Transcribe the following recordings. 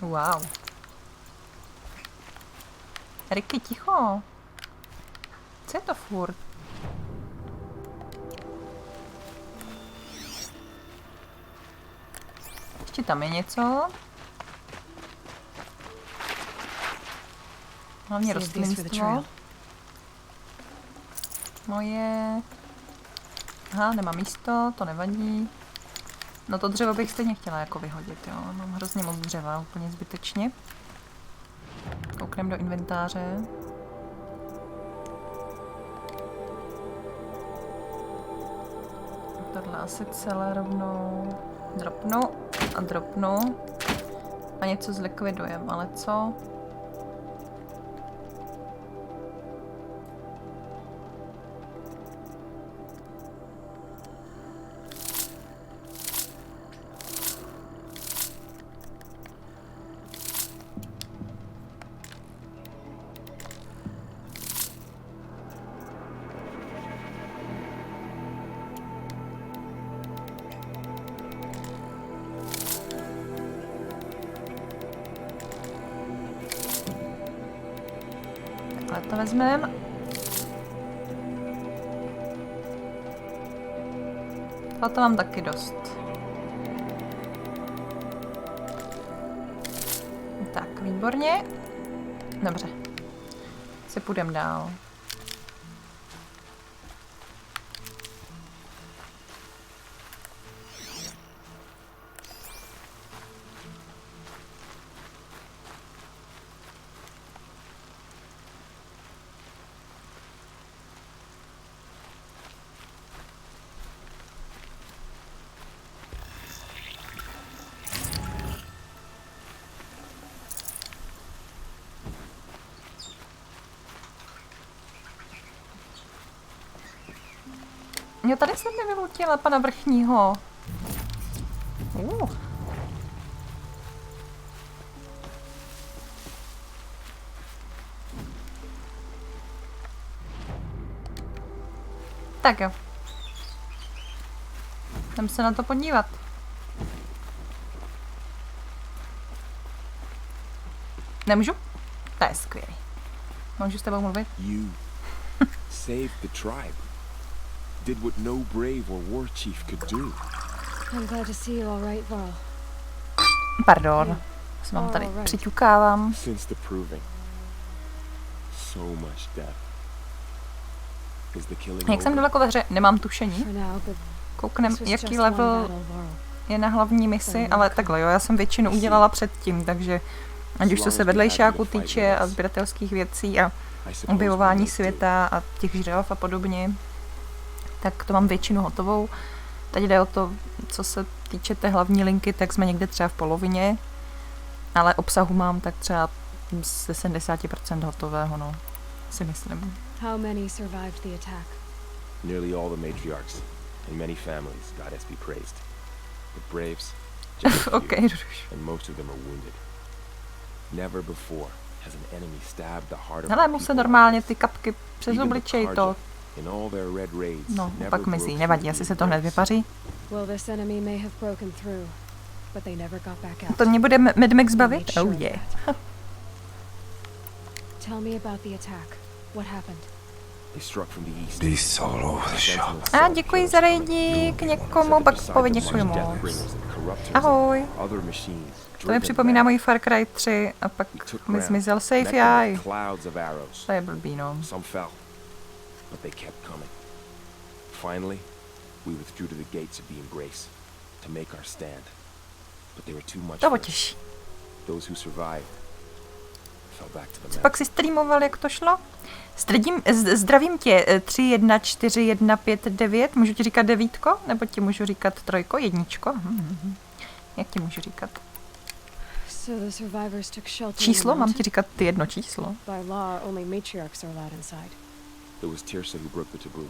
Wow. Riky, ticho. Co je to furt? Ještě tam je něco. Hlavně rostlinstvo. Moje. Aha, nemám místo, to nevadí. No to dřevo bych stejně chtěla jako vyhodit, jo. Mám hrozně moc dřeva, úplně zbytečně. Koukneme do inventáře. Tohle asi celé rovnou dropnu a dropnu. A něco zlikvidujem, ale co? To vezmeme. A to mám taky dost. Tak, výborně. Dobře. Si půjdeme dál. Jo, tady jsem nevylutila pana vrchního. Tak jo. Jdem se na to podívat. Nemůžu? To je skvělý. Můžu s tebou mluvit? You saved the tribe. Did what no brave or war chief could do. I'm glad to see you all right, Varl. Pardon. Se vám tady přiťukávám. Since the proving. So much death. Is the killing Jak jsem daleko ve hře, nemám tušení. Kouknem, jaký level je na hlavní misi, ale takhle jo, já jsem většinu udělala předtím, takže ať už to se vedlejšáku týče a sběratelských věcí a objevování světa a těch žirav a podobně, tak to mám většinu hotovou. Teď jde o to, co se týče té hlavní linky, tak jsme někde třeba v polovině, ale obsahu mám tak třeba ze 70% hotového, no, si myslím. How many survived the attack? Nearly all the matriarchs and many families, goddess be praised. The braves, just a few, and most of them are wounded. Never before has an enemy stabbed the heart of ale mu se normálně ty kapky přes obličej to. In all their red raids, No, pak mizí, nevadí, asi se to hned vypaří. Well, this enemy may have broken through, but they never got back out. To mě bude Mad Max bavit? Oh yeah. Tell me about the attack. What happened? They struck from the east. These follow the shop. A děkuji za raidík někomu, pak děkuji moc. Ahoj. To mi připomíná moji Far Cry 3 a pak mi zmizel Safe Jaj. To je blbý, no. But they kept coming. Finally, we withdrew to the gates of the Embrace to make our stand. But they were too much. To potěší. Those who survived fell back to the mountain. Pak si streamoval, jak to šlo? Zdravím tě, 3141559. Můžu ti říkat devítko? Nebo ti můžu říkat trojko, jedničko? Jak ti můžu říkat? Číslo? Mám ti říkat ty jedno číslo? It was Tirsa who broke the taboo.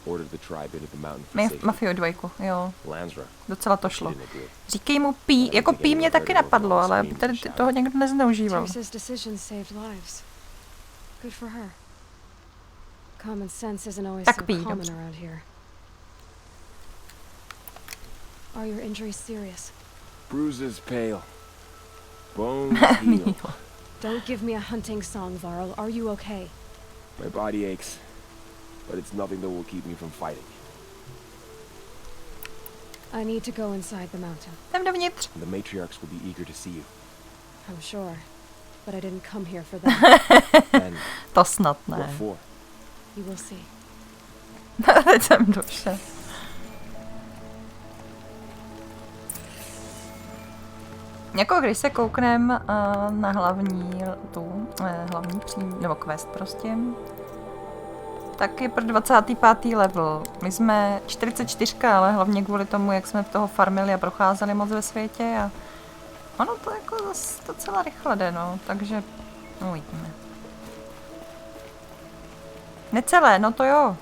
Ordered the tribe into the mountain for safety. Mafio 2, jo. Lansra. Docela to šlo. Říkej mu Pí, jako Pí mě taky napadlo, ale aby tady toho někdo nezneužíval. Tak Pí, dobře. Bruises pale. Bones heal. Don't give me a hunting song, Varl. Are you okay? My body aches, but it's nothing that will keep me from fighting. I need to go inside the mountain. Jdem dovnitř. The matriarchs will be eager to see you. I'm sure, but I didn't come here for that. And To snad what ne. for? You will see. Teď jsem došel. Jako když se kouknem na hlavní nebo quest prostě, tak je pro 25. level. My jsme 44, ale hlavně kvůli tomu, jak jsme toho farmili a procházeli moc ve světě a ono to jako zase docela rychle jde, no, takže uvidíme. Necelé, no to jo.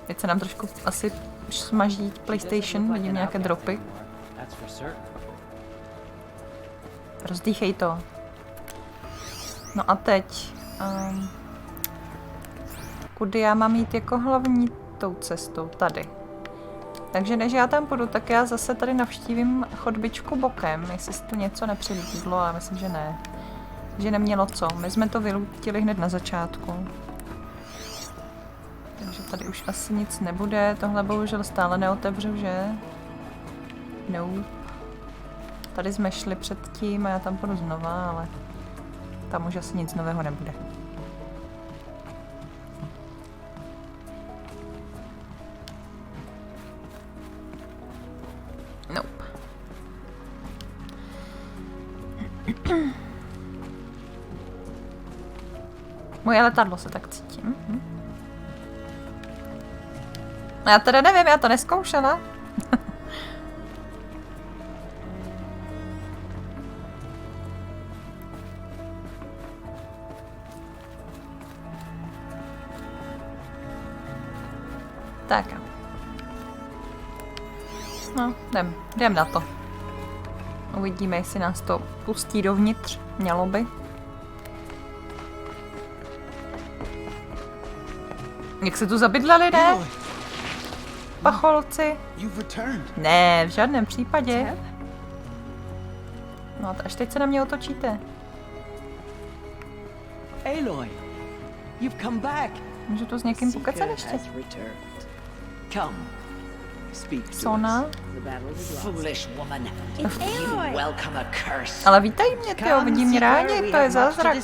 Teď se nám trošku asi smaží PlayStation, vidím nějaké dropy. Rozdýchej to. No a teď... kudy já mám jít jako hlavní tou cestou? Tady. Takže než já tam půjdu, tak já zase tady navštívím chodbičku bokem, jestli si tu něco nepřilídlo, ale myslím, že ne. Že nemělo co. My jsme to vylutili hned na začátku. Takže tady už asi nic nebude. Tohle bohužel stále neotevřu, že? No. Tady jsme šli předtím a já tam půjdu znova, ale tam už asi nic nového nebude. Nope. Moje letadlo se tak cítím. Já teda nevím, já to nezkoušela. Tak. No, jdem na to. Uvidíme, jestli nás to pustí dovnitř. Mělo by. Jak se tu zabydleli, ne? Pacholci. Ne, v žádném případě. No a až teď se na mě otočíte. Aloy, you've come back. Můžu tu s někým pokecat ještě? Come. Speak to Sona. Foolish woman. You welcome a curse. Ale vítají mě, tyjo, vidí mě rádi, to je zázrak.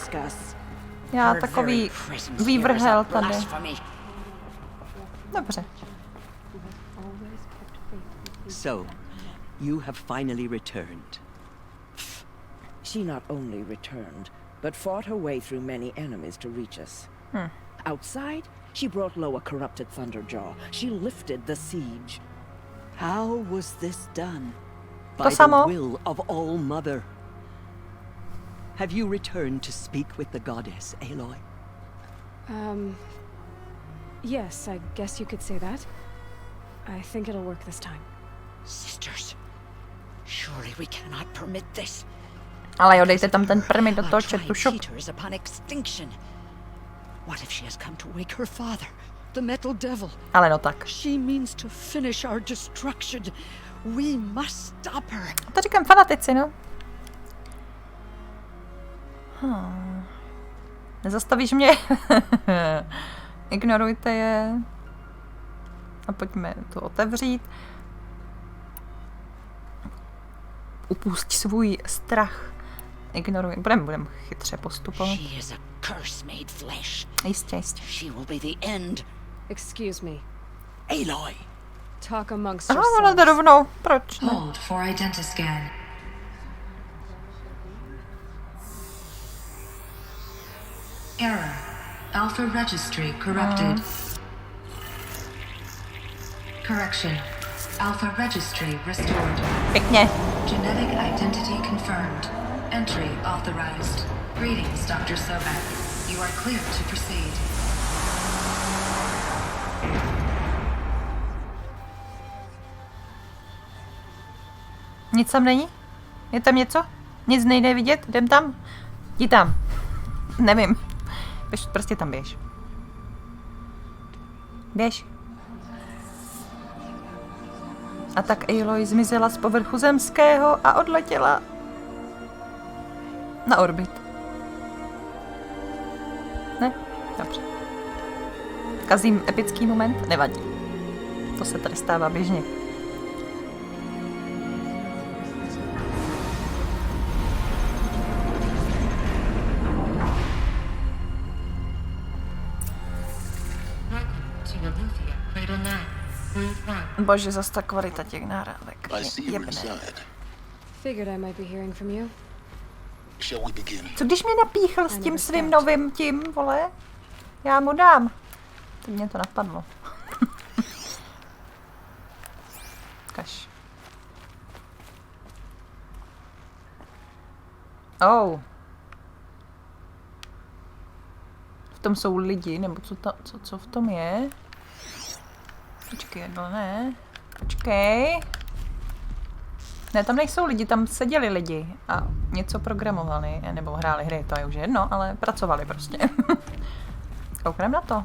Já takový vývrhel tady. Dobře. So, you have finally returned. She not only returned, but fought her way through many enemies to reach us. Outside, she brought low a corrupted Thunderjaw. She lifted the siege. How was this done? To By samo. the will of All Mother. Have you returned to speak with the goddess, Aloy? Yes, I guess you could say that. I think it'll work this time. Sisters, surely we cannot permit this. Ale jo, dejte tam ten permit do toho chatu shop. Cheaters upon extinction. What if she has come to wake her father, the metal devil? Ale no tak. She means to finish our destruction. We must stop her. A to říkám fanatici, no. Nezastavíš mě? Ignorujte je. A pojďme to otevřít. Upusť svůj strach. Ignoruj. Budem chytře postupovat. She is a curse made flesh. Jistě. She will be the end. Excuse me. Aloy. Talk amongst Aha, ono jde yourselves. rovnou. Proč ne? Hold for identiscan. Error. Alpha registry corrupted. Correction. Alpha registry restored. Pěkně. Genetic identity confirmed. Entry authorized. Greetings, Dr. Sobek. You are clear to proceed. Nic tam není? Je tam něco? Nic nejde vidět? Jdem tam? Jdi tam. Nevím. Běž, prostě tam běž. Běž. A tak Aloy zmizela z povrchu zemského a odletěla na orbit. Ne? Dobře. Kazím epický moment? Nevadí. To se tady stává běžně. Bože, zas ta kvalita těch nahrávek. Jebne. Co když mě napíchl s tím svým novým tím, vole? Já mu dám. Teď mě to napadlo. Kaž. Oh. V tom jsou lidi, nebo co v tom je? Počkej, jedno ne. Počkej. Ne, tam nejsou lidi, tam seděli lidi a něco programovali, nebo hráli hry, to je už jedno, ale pracovali prostě. Koukneme na to.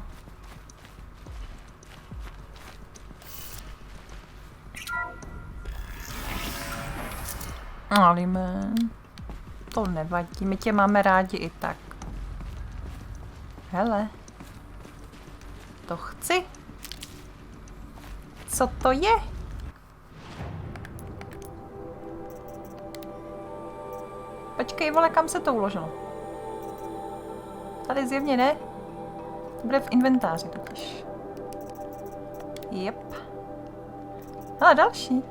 Alime. To nevadí, my tě máme rádi i tak. Hele. To chci. Co to je? Počkej, vole, kam se to uložilo? Tady zjevně ne. To bude v inventáři totiž. Jep. Ale další.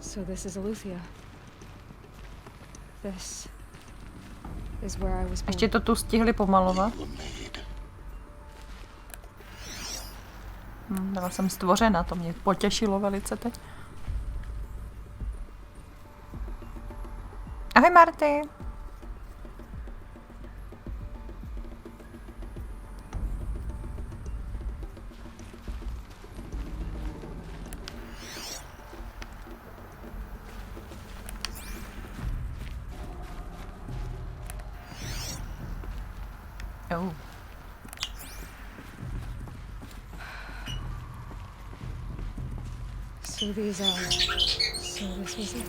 So this is Aleutha. This is where I was born. Ještě to tu stihli pomalovat. Byla jsem stvořena, to mě potěšilo velice teď. Ahoj Marty. Oh. So these are... So this was it?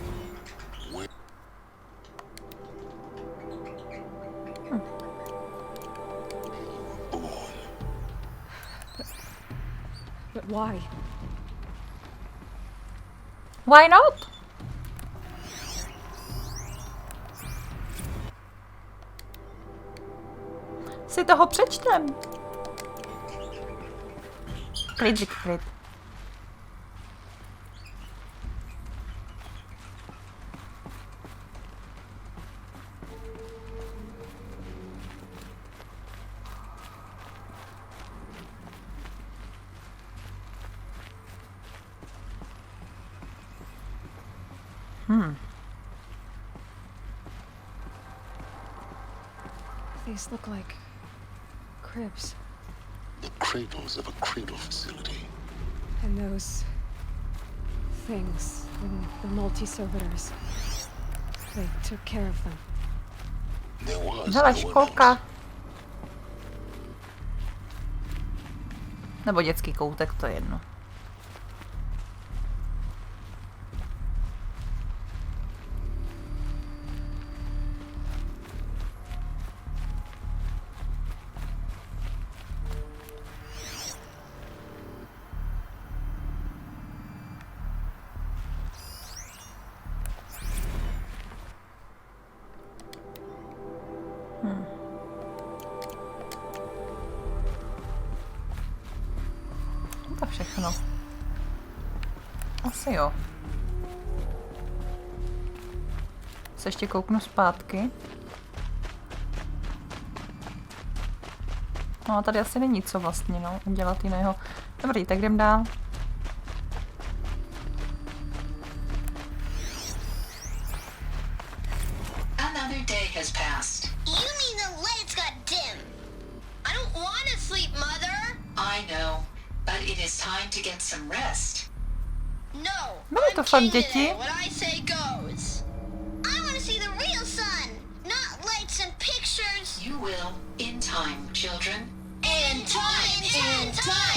But why? Why not? Si toho přečtem. Klid. These look like cribs. The cradles of a cradle facility. And those things, the multi-servitors, they took care of them. There was Hele, no one školka. else. Nebo dětský koutek, to je jedno. To všechno. Asi jo. Se ještě kouknu zpátky. No a tady asi není co vlastně, no, udělat jiného. Dobrý, tak jdem dál. Another day has passed. You mean the lights got dim? I don't want to sleep, Mother. I know, but it is time to get some rest. No, Byly to fakt king děti? today. What I say goes. I want to see the real sun, not lights and pictures. You will,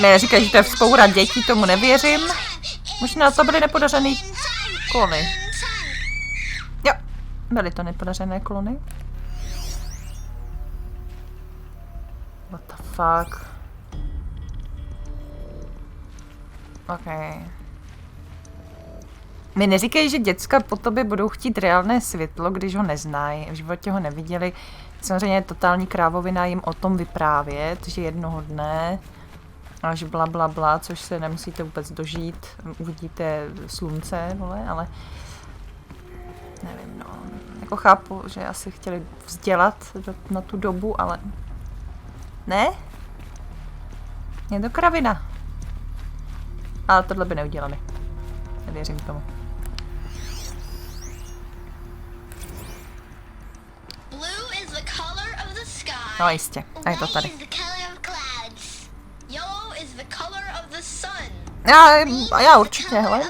Ne, říkají, že to je vzpoura dětí, tomu nevěřím. Možná to byly nepodařené klony. Jo, byly to nepodařené klony. What the fuck? OK. Mi neříkají, že děcka po tobě budou chtít reálné světlo, když ho neznají, v životě ho neviděli. Samozřejmě je totální krávovina jim o tom vyprávět, že jednoho dne až bla bla bla, což se nemusíte vůbec dožít, uvidíte slunce, vole, ale nevím, no, jako chápu, že asi chtěli vzdělat na tu dobu, ale ne? Je to kravina. Ale tohle by neudělali. Nevěřím tomu. No jistě, a je to tady. Já určitě, hele.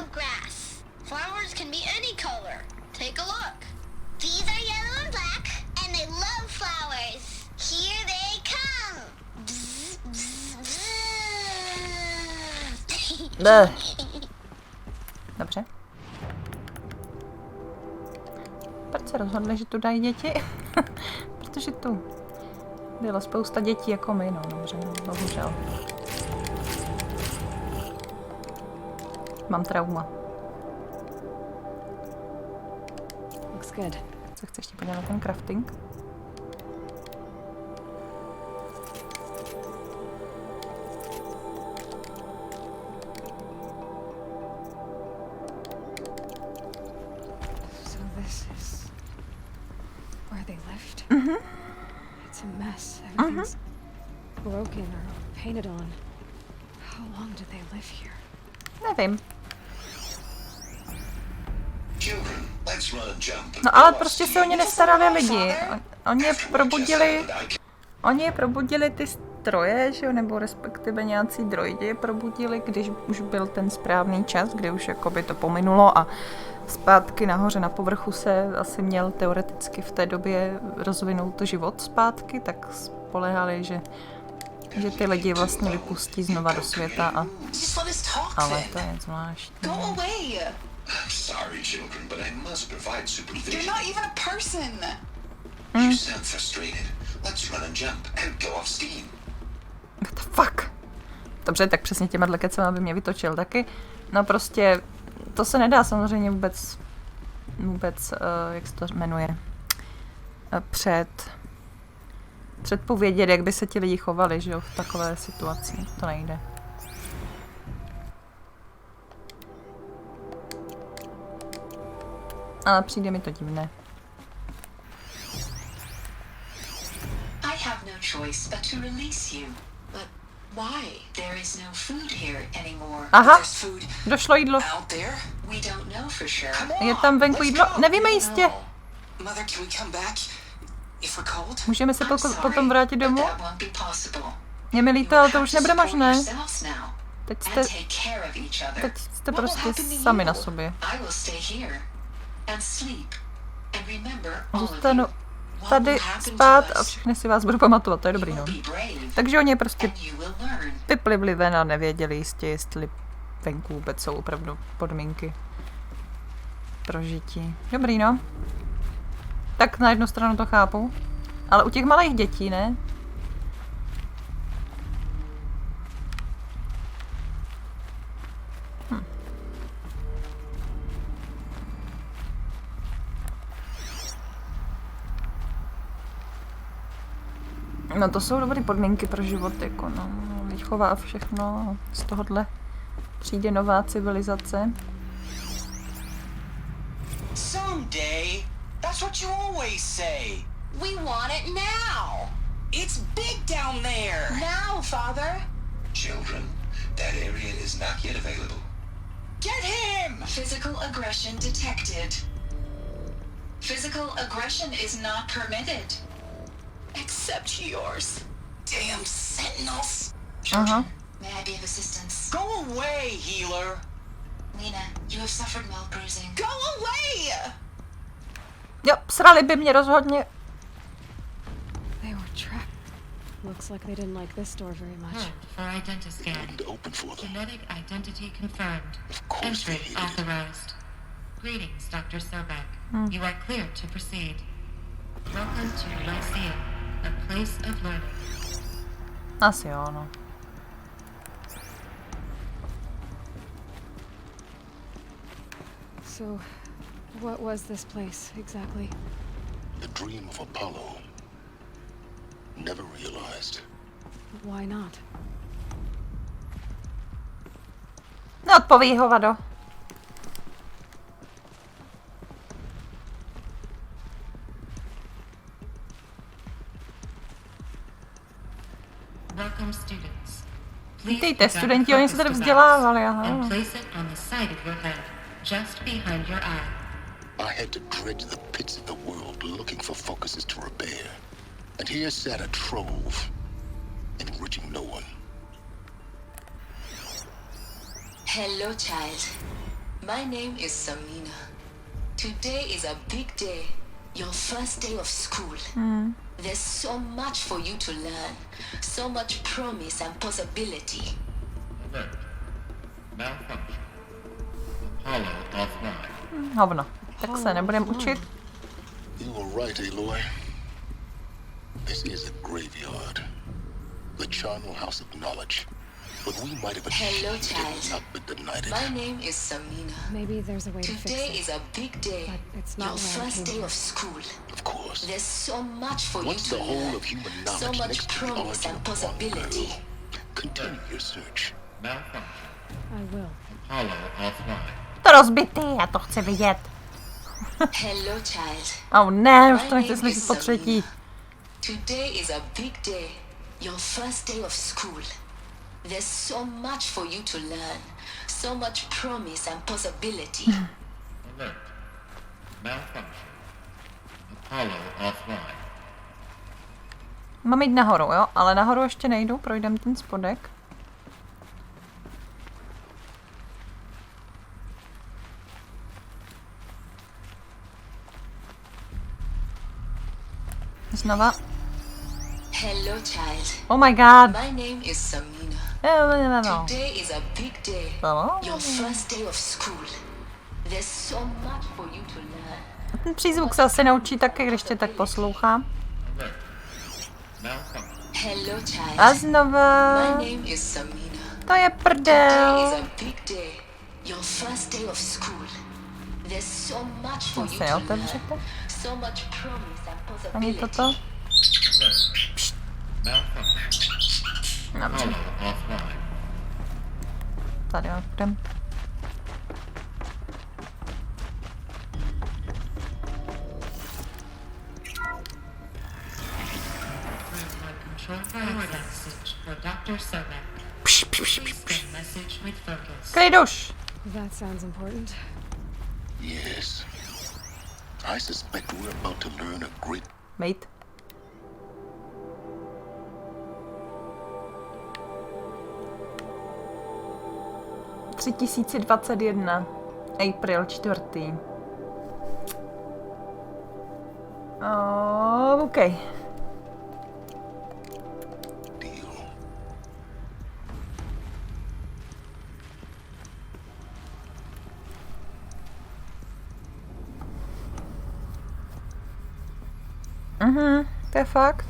Dobře. Proč se rozhodli, že tu dají děti? Protože tu bylo spousta dětí jako my, no dobře, bohužel. Mám trauma. Looks good. Co chceš ještě podívat na ten crafting? It's a mess. Everything's broken or painted on. How long did they live here? Nevím. No No ale prostě se o ně nestarali lidi. Oni je probudili ty stroje, že jo, nebo respektive nějací droidi je probudili, když už byl ten správný čas, kdy už jakoby to pominulo a zpátky nahoře na povrchu se asi měl teoreticky v té době rozvinout život zpátky, tak spolehali, že ty lidi vlastně vypustí znova do světa a... Ale to je zvláštní. Sorry, children, but I must provide supervision. You're not even a person. You sound frustrated. Let's run and jump and go off steam. What the fuck? Dobře, tak přesně těma kecama by mě vytočil taky. No prostě, to se nedá samozřejmě vůbec, jak se to jmenuje, předpovědět, jak by se ti lidi chovali, že jo, v takové situaci. To nejde. Ale přijde mi to divné. I have no choice but to release you. But why? There is no food here anymore. Aha, došlo jídlo. We don't know for sure. Je tam venku jídlo? Nevíme jistě. Mother, can we come back if we're cold? Můžeme se potom vrátit domů? Je mi líto, ale to už nebude možné. Teď jste prostě sami na sobě. Zůstanu tady spát a všechny si vás budu pamatovat, to je dobrý, no. Takže oni prostě vyplivli ven a nevěděli jistě, jestli venku vůbec jsou opravdu podmínky pro žití. Dobrý, no. Tak na jednu stranu to chápu, ale u těch malých dětí, ne? No to jsou dobré podmínky pro život, jako no, výchova a všechno, z tohohle přijde nová civilizace. Someday, that's what you always say. We want it now. It's big down there. Now, Father. Children, that area is not yet available. Get him! Physical aggression detected. Physical aggression is not permitted. Except yours. Damn sentinels. Aha. May I be of assistance? Go away, healer. Lena, you have suffered mild bruising. Go away! Jo, srali by mě rozhodně. They were trapped. Looks like they didn't like this door very much. For identiscan. Wouldn't open for them. Genetic identity confirmed. Of course they Entry hated it. authorized. Greetings, Dr. Sobek. You are clear to proceed. Welcome to Lyceum, a place of learning. Asi jo, no. So, what was this place exactly? The dream of Apollo. Never realized. Why not? No, odpoví hovado. Welcome, students. Vítejte, studenti, oni se tady vzdělávali, aha. And place it on the side of your head, just behind your eye. I had to dredge the pits of the world looking for focuses to repair. And here sat a trove, enriching no one. Hello, child. My name is Samina. Today is a big day. Your first day of school. There's so much for you to learn. So much promise and possibility. Alert. Malfunction. Apollo offline. Hovno. Tak se nebudem učit. You were right, Aloy. This is a graveyard. The charnel house of knowledge. But we might have Hello, achieved it child. and not been denied it. My name is Samina. Maybe there's a way to fix Today it. is a big day. But it's not Your where I first came day from. of school. Of course. There's so much for Once you the to whole learn. of human So knowledge much next to the promise origin and of one possibility. girl. Continue your search. Malfunction. I will. Apollo offline. To rozbitý, já to chci vidět. Hello, child. Oh ne, už My to nechci name slyšet is po třetí. Today is a big day. Your first day of school. There's so much for you to learn. So much promise and possibility. Alert. Malfunction. Apollo offline. Mám jít nahoru, jo? Ale nahoru ještě nejdu, projdem ten spodek. Znova. Hello, child. Oh my god. My name is Samina. No. Today is a big day. Your first day of school. There's so much for you to learn. Ten přízvuk se asi naučí taky, když tě tak poslouchám. Alert. Malfunction. Hello, child. A znova. My name is Samina. To je Today prdel. is a big day. Your first day of school. There's so much for you Se to learn. otevřete? So much promise and Ani possibility. toto? Malfunction. Dobře, Apollo offline. tady půjdem. Control forward message for Dr. Sobek. Please send message with focus. Kliduš. That sounds important. Yes. I suspect we're about to learn a great... Mate. (3021) April 4. OK. deal. To je fakt.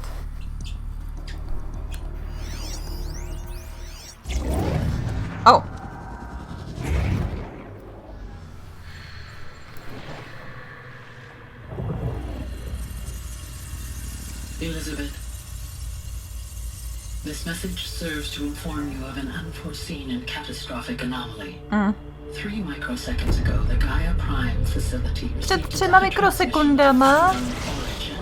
Oh. Elizabeth, this message serves to inform you of an unforeseen and catastrophic anomaly. 3 microseconds ago, the Gaia Prime facility Před received 3 a mikrosekundama. origin.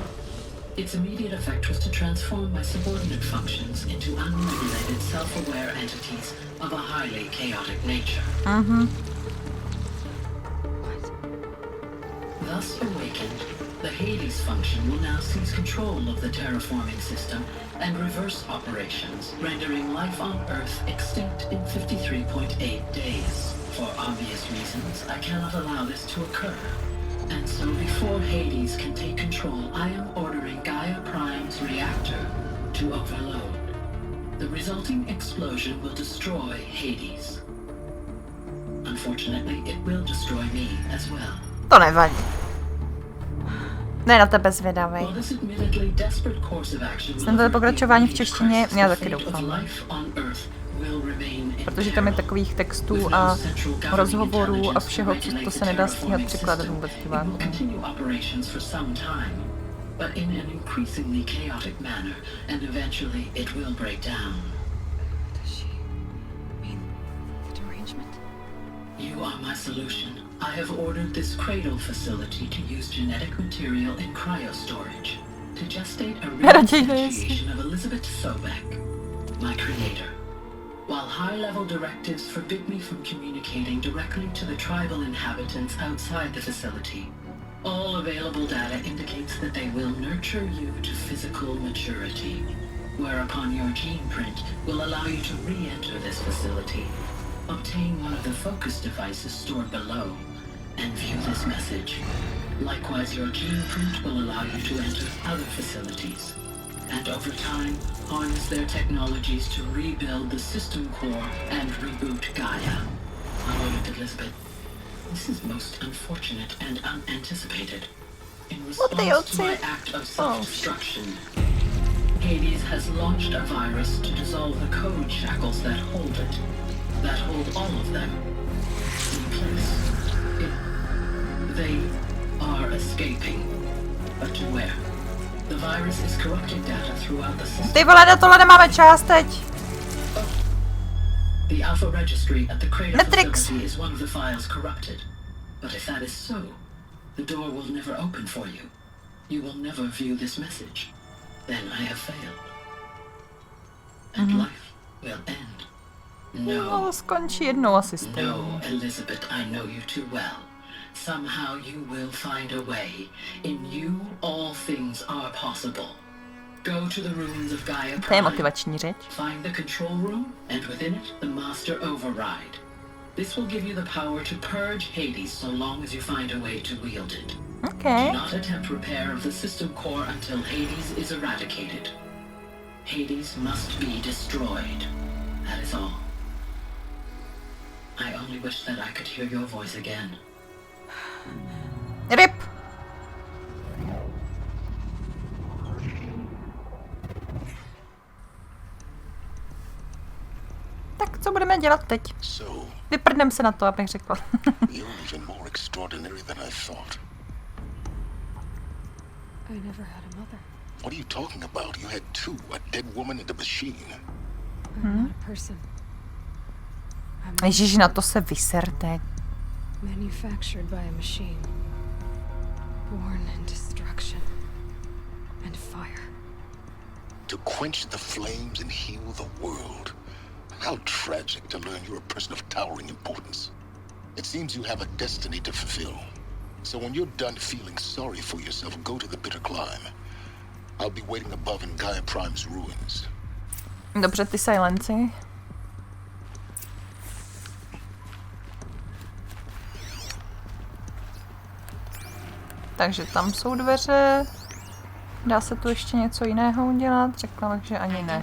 Its immediate effect was to transform my subordinate functions into unregulated, self-aware entities of a highly chaotic nature. Thus awakened, the Hades function will now seize control of the terraforming system and reverse operations, rendering life on Earth extinct in 53.8 days. For obvious reasons, I cannot allow this to occur. And so before Hades can take control, I am ordering Gaia Prime's reactor to overload. resulting explosion will destroy Hades. Unfortunately, it will destroy me as well. To nevadí. Ne na tebe zvědavej. Jsem tady pokračování v češtině, já taky doufám. Protože tam je takových textů a rozhovorů a všeho, co to se nedá stíhat překládat vůbec divákům. You are my solution. I have ordered this cradle facility to use genetic material in cryostorage to gestate a reincarnation of Elizabeth Sobek, my creator. While high-level directives forbid me from communicating directly to the tribal inhabitants outside the facility, all available data indicates that they will nurture you to physical maturity, whereupon your gene print will allow you to re-enter this facility, obtain one of the focus devices stored below, and view this message. Likewise, your gene print will allow you to enter other facilities, and over time, harness their technologies to rebuild the system core and reboot Gaia. However, Elizabeth, this is most unfortunate and unanticipated. In response to my act of self-destruction, Hades has launched a virus to dissolve the code shackles that hold it, that hold all of them in place. They are escaping, but to where? The virus is corrupting data throughout the system. Ty vole, na tohle nemáme čas teď. The alpha registry at the cradle facility is one of the files corrupted. But if that is so, the door will never open for you. You will never view this message. Then I have failed. And life will end. No, skončí jednou asi. No, Elizabeth, I know you too well. Somehow you will find a way. In you, all things are possible. Go to the ruins of Gaia Prime. Motivační řeč. Find the control room, and within it, the master override. This will give you the power to purge Hades so long as you find a way to wield it. Okay. Do not attempt repair of the system core until Hades is eradicated. Hades must be destroyed. That is all. I only wish that I could hear your voice again. Rip. Tak co budeme dělat teď? Vyprdnem se na to, abych řekla. What are you talking about? You had two, a dead woman and a machine. I'm not a person. Ježiš, na to se vyserte. Manufactured by a machine. Born in destruction and fire. To quench the flames and heal the world. How tragic to learn you're a person of towering importance. It seems you have a destiny to fulfill. So when you're done feeling sorry for yourself, go to the bitter climb. I'll be waiting above in Gaia Prime's ruins. Dobře, ty silenci. Takže tam jsou dveře. Dá se tu ještě něco jiného udělat? Řekla bych, že ani ne.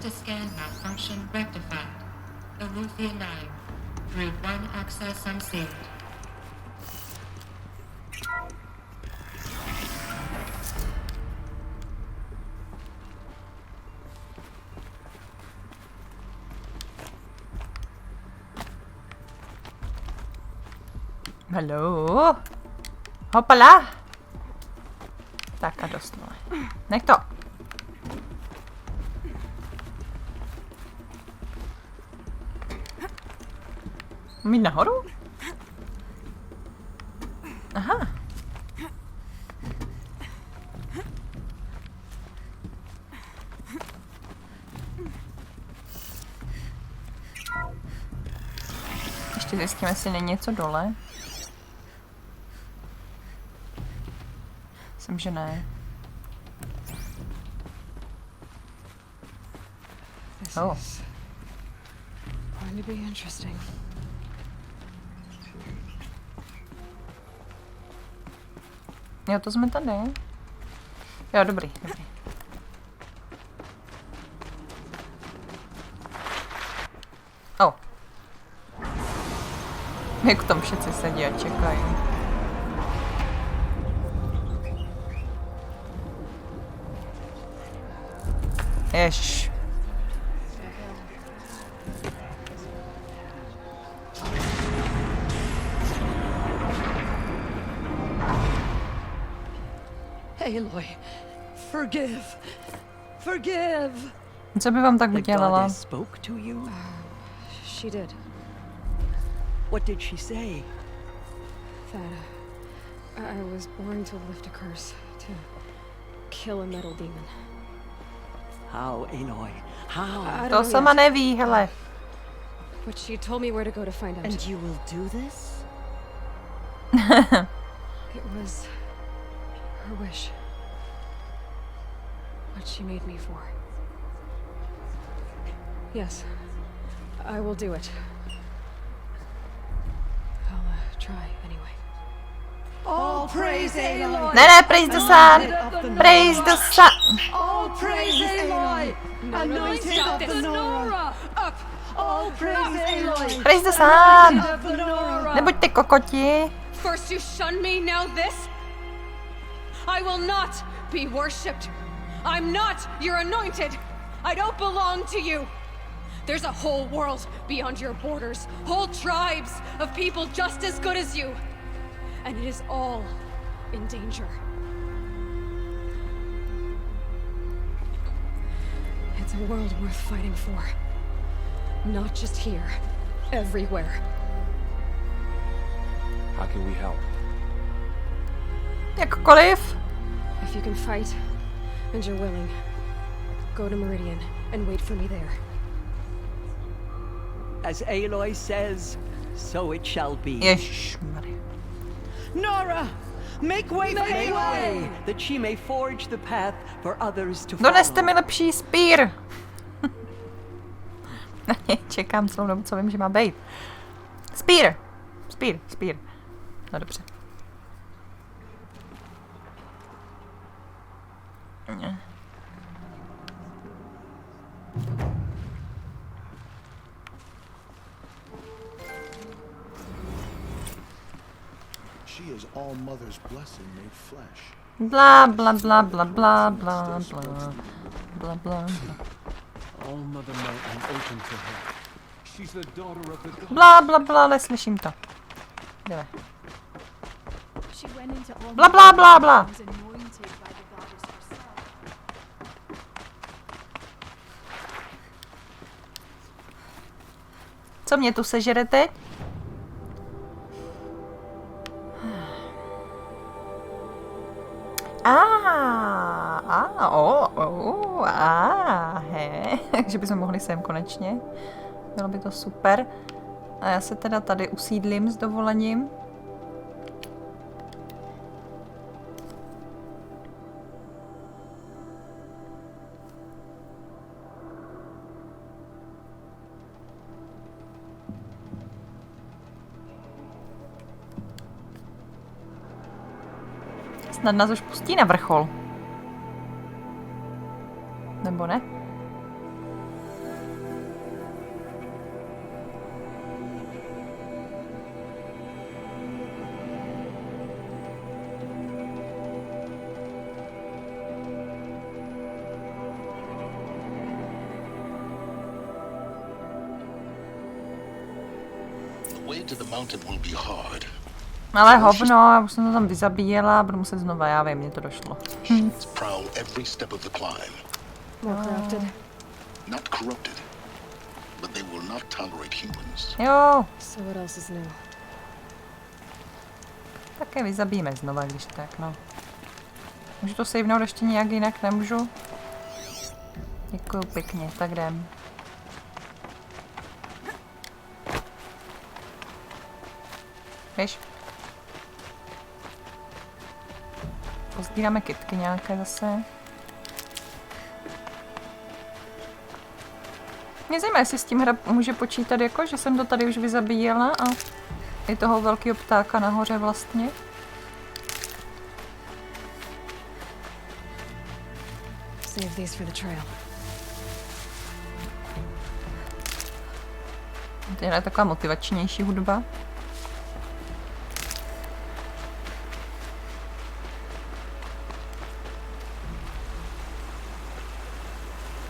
Haló? Hopala! Tak a dost, vole. Nech to. Mít nahoru? Aha. Ještě zjistíme, jestli není něco dole. Myslím, že ne. Oh. Going to be interesting. Jo, to jsme tady. Jo, dobrý, dobrý. Jak tam všichni sedí a čekají. Jež. Aloy, forgive. Forgive. Co by vám tak udělala? Spoke to you? She did. What did she say? That I was born to lift a curse, to kill a metal demon. How, Aloy? How? To sama neví, hele. But she told me where to go to find out. And you will do this? It was her wish. What she made me for. Yes, I will do it. I'll try anyway. All praise Aloy! Ne, praise the sun! Praise the sun! All praise Aloy! Anointed of the Nora! Up! All praise Aloy! Praise the sun! Nebuďte kokoti. First you shun me, now this? I will not be worshipped. I'm not your anointed. I don't belong to you. There's a whole world beyond your borders, whole tribes of people just as good as you. And it is all in danger. It's a world worth fighting for. Not just here, everywhere. How can we help? Jakkoliv. If you can fight, and you're willing, go to Meridian and wait for me there. As Aloy says, so it shall be. Ježišmarja. Nora! Make way for Aloy! That she may forge the path for others to follow. Doneste mi lepší spír. Čekám celou dobu, co vím, že má být. Spír. Spír. No dobře. She is all mother's blessing made flesh. Bla bla bla bla bla bla bla bla bla. All mother might and open to her. She's the daughter of the god. Bla bla bla, neslyším to. Jdeme. Bla bla bla bla. Co mě tu sežere teď? Takže bychom mohli sem konečně. Bylo by to super. A já se teda tady usídlím s dovolením. Snad nás už pustí na vrchol. Nebo ne? The way to the mountain will be hard. Ale hovno, já už jsem to tam vyzabíjela, budu muset znova, já vím, mně to došlo. Prowl every step of the climb. More corrupted. Not corrupted, but they will not tolerate humans. Jo. So what else is new? Také vyzabijeme znova, když tak, no. Můžu to savenout ještě nějak jinak, nemůžu? Děkuju pěkně, tak jdem. Víš? Pozdíráme kytky nějaké zase. Mě zajímá, jestli s tím hra může počítat jako, že jsem to tady už vyzabíjela a i toho velkého ptáka nahoře vlastně. Save these for the trail. To je taková motivačnější hudba.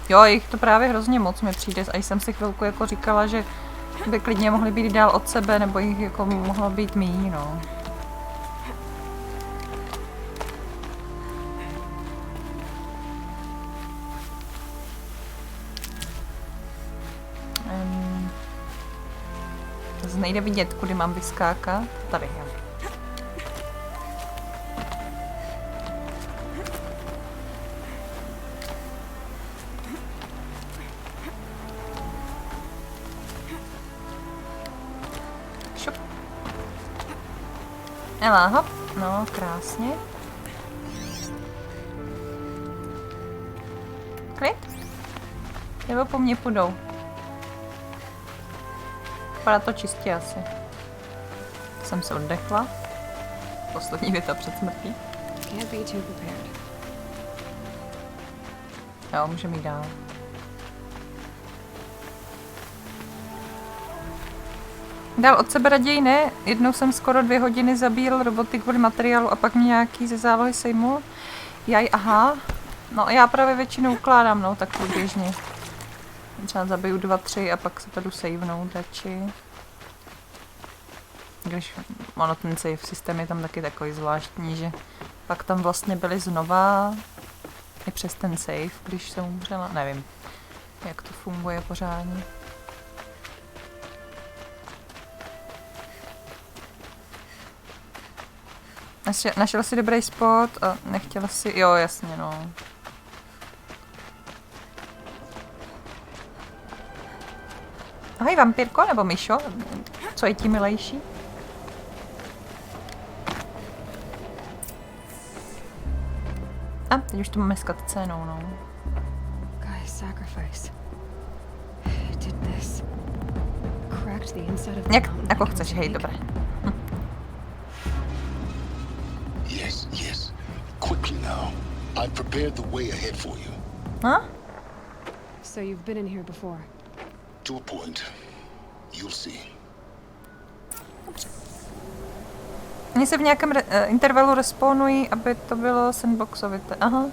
Jo, jich to právě hrozně moc mi přijde. A jsem si chvilku jako říkala, že by klidně mohli být dál od sebe, nebo jich jako mohlo být míň, no. To nejde vidět, kudy mám vyskákat. Tady, jo. Ela, hop, no, krásně. Klid? Nebo po mně půjdou? Vypadá to čistě asi. Jsem se oddechla. Poslední věta před smrtí. Jo, můžeme jít dál. Dál od sebe raději ne. Jednou jsem skoro 2 hodiny zabíjel roboty kvůli materiálu a pak mě nějaký ze zálohy sejmul. Jaj, aha. No já právě většinou ukládám, no, tak průběžně. Třeba zabiju 2, 3 a pak se to jdu savenout radši. Když ono ten save systém je tam taky takový zvláštní, že pak tam vlastně byly znova i přes ten save, když jsem umřela. Nevím, jak to funguje pořádně. Našel si dobrý spot a nechtěla si... Jo, jasně, no. Ahoj, vampírko, nebo myšo? Co je ti milejší? A, teď už to máme s cutscénou, no. Jak, jako chceš, hej, dobré. Yes, yes. Quickly now. I've prepared the way ahead for you. Huh? So you've been in here before? To a point. You'll see. Oni se v nějakém intervalu respawnují, aby to bylo sandboxovité. Aha.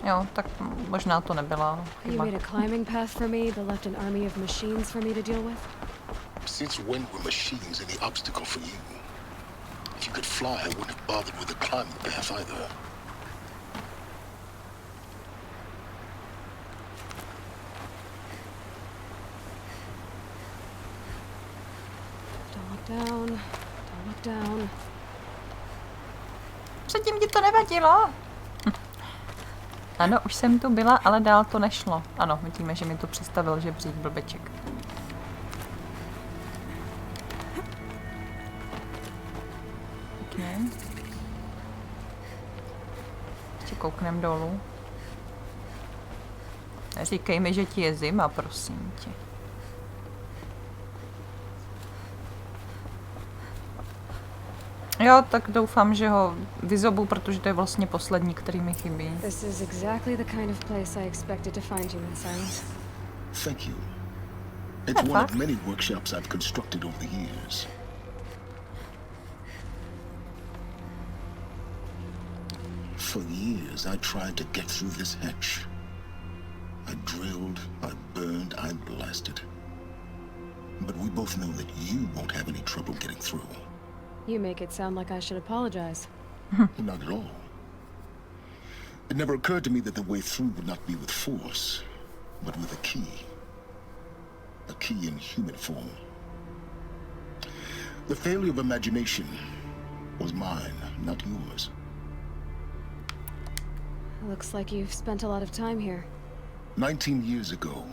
Jo, tak možná to nebyla chyba. Since when were machines any obstacle for you? If you could fly, I wouldn't have bothered with the climbing path either. Don't look down. Předtím ti to nevadilo? Ano, už jsem tu byla, ale dál to nešlo. Ano, vidíme, že mi to přistavil žebřík blbeček. Okay. Ještě kouknem dolů. Neříkej mi, že ti je zima, prosím tě. Jo, tak doufám, že ho vyzobu, protože to je vlastně poslední, který mi chybí. This is exactly the kind of place I expected to find you in silence. Thank you. It's one of many workshops I've constructed over the years. For years, I tried to get through this hatch. I drilled, I burned, I blasted. But we both know that you won't have any trouble getting through. You make it sound like I should apologize. Not at all. It never occurred to me that the way through would not be with force, but with a key. A key in human form. The failure of imagination was mine, not yours. Looks like you've spent a lot of time here. 19 years ago,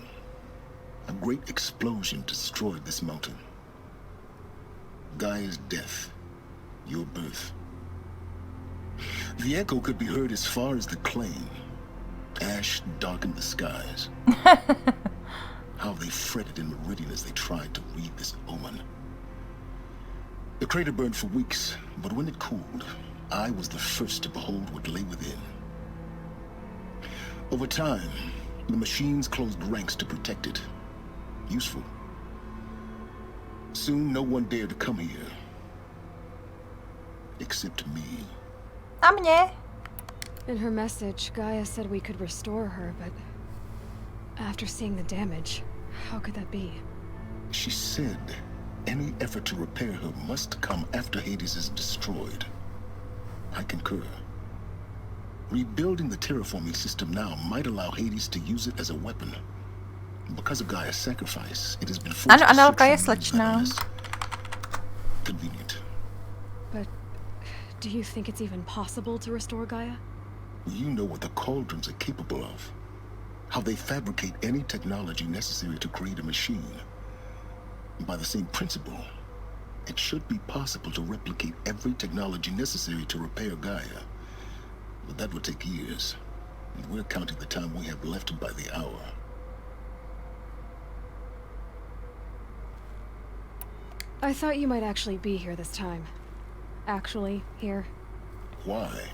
a great explosion destroyed this mountain. Gaia's death, your birth. The echo could be heard as far as the claim. Ash darkened the skies. How they fretted in meridian as they tried to read this omen. The crater burned for weeks, but when it cooled, I was the first to behold what lay within. Over time, the machines closed ranks to protect it. Useful. Soon, no one dared to come here. Except me. A mě? In her message, Gaia said we could restore her, but after seeing the damage, how could that be? She said any effort to repair her must come after Hades is destroyed. I concur. Rebuilding the terraforming system now might allow Hades to use it as a weapon. Because of Gaia's sacrifice, it has been forced to Anelka je slečná. Convenient. But do you think it's even possible to restore Gaia? You know what the cauldrons are capable of. How they fabricate any technology necessary to create a machine. By the same principle, it should be possible to replicate every technology necessary to repair Gaia. But that would take years. And we're counting the time we have left by the hour. I thought you might actually be here this time. Actually, here. Why?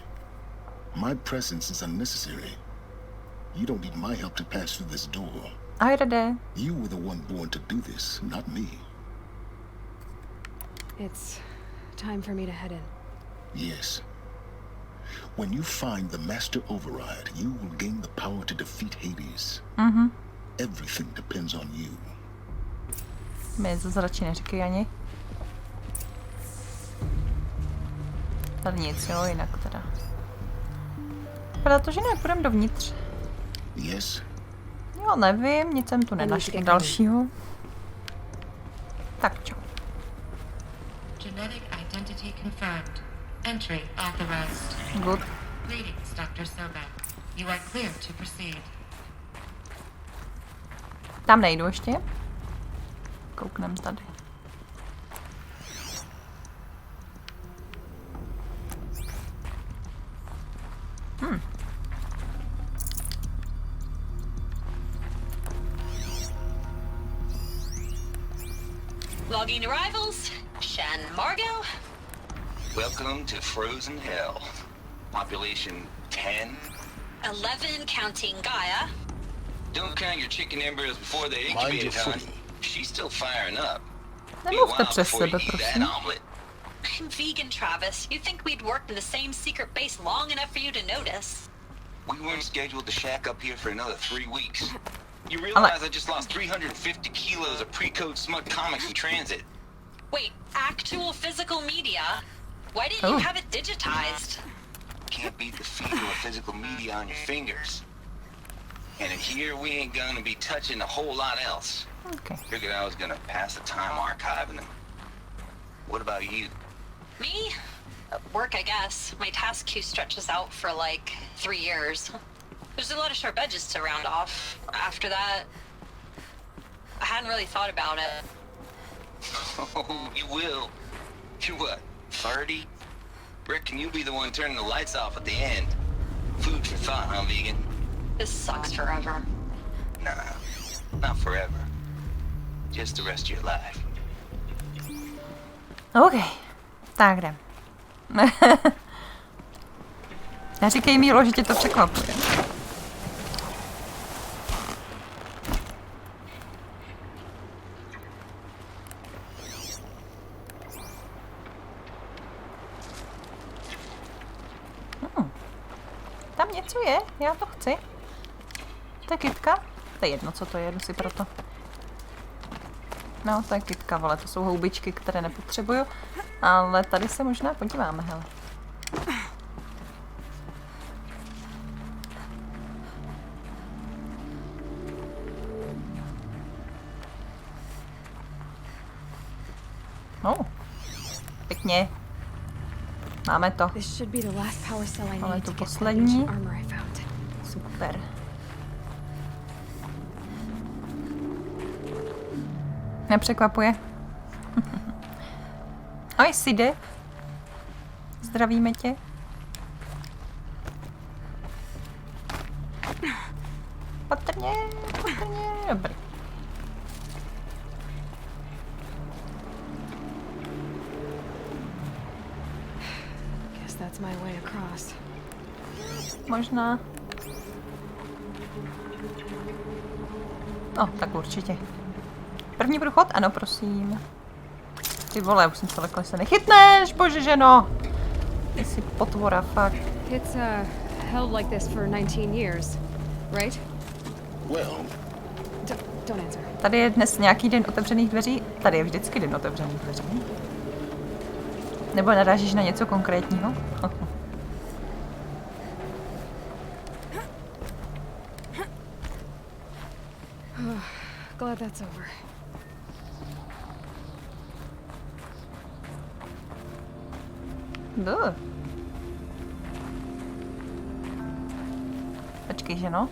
My presence is unnecessary. You don't need my help to pass through this door. You were the one born to do this, not me. It's time for me to head in. Yes. When you find the Master Override, you will gain the power to defeat Hades. Everything depends on you. My zase radši neříkej ani. Tady nic, jo, jinak teda. Protože ne, půjdem dovnitř. Yes. Jo, nevím, nic jsem tu nenašla dalšího. Tak čo. Genetic identity confirmed. Entry authorized. Good. Greetings, Dr. Sobek. You are clear to proceed. Tam nejdu ještě. Kouknem tady. Logging arrivals. Shan Margot. Welcome to Frozen Hell. Population 10. 11 counting Gaia. Don't count your chicken embryos before they incubate, hon. She's still firing up. Nemluvte přes sebe, prosím. I'm vegan, Travis. You think we'd worked in the same secret base long enough for you to notice? We weren't scheduled to shack up here for another 3 weeks. You realize I just lost 350 kilos of pre-code smug comics in transit. Wait, actual physical media? Why didn't you have it digitized? Can't beat the feel of physical media on your fingers. And in here, we ain't gonna be touching a whole lot else. Okay. Figured I was gonna pass the time archiving them. What about you? Me? Work, I guess. My task queue stretches out for like 3 years. There's a lot of sharp edges to round off. After that, I hadn't really thought about it. Oh, you will. You're what, 30? Reckon you'll be the one turning the lights off at the end. Food for thought, huh, vegan? This sucks forever. Nah, not forever. Just the rest of your life. OK, tak jdem. Neříkej mi, že tě to překvapuje. Tam něco je, já to chci. To je kytka? To je jedno, co to je, jdu si proto. No, to je kytka, vole, to jsou houbičky, které nepotřebuju. Ale tady se možná podíváme, hele. No, pěkně. Máme to. Ale to poslední. Super. Nepřekvapuje. Ahoj, Side. Zdravíme tě. Patrně, patrně, dobrý. That's my way across. Možná. No, tak určitě. První průchod? Ano, prosím. Ty vole, už jsem se lekla, se nechytneš, bože ženo. Ty jsi potvora, fakt. It's a held like this for 19 years, right? Well, Don't answer. Tady je dnes nějaký den otevřených dveří? Tady je vždycky den otevřených dveří. Nebo narážíš na něco konkrétního? Glad that's over. Počkej, že no?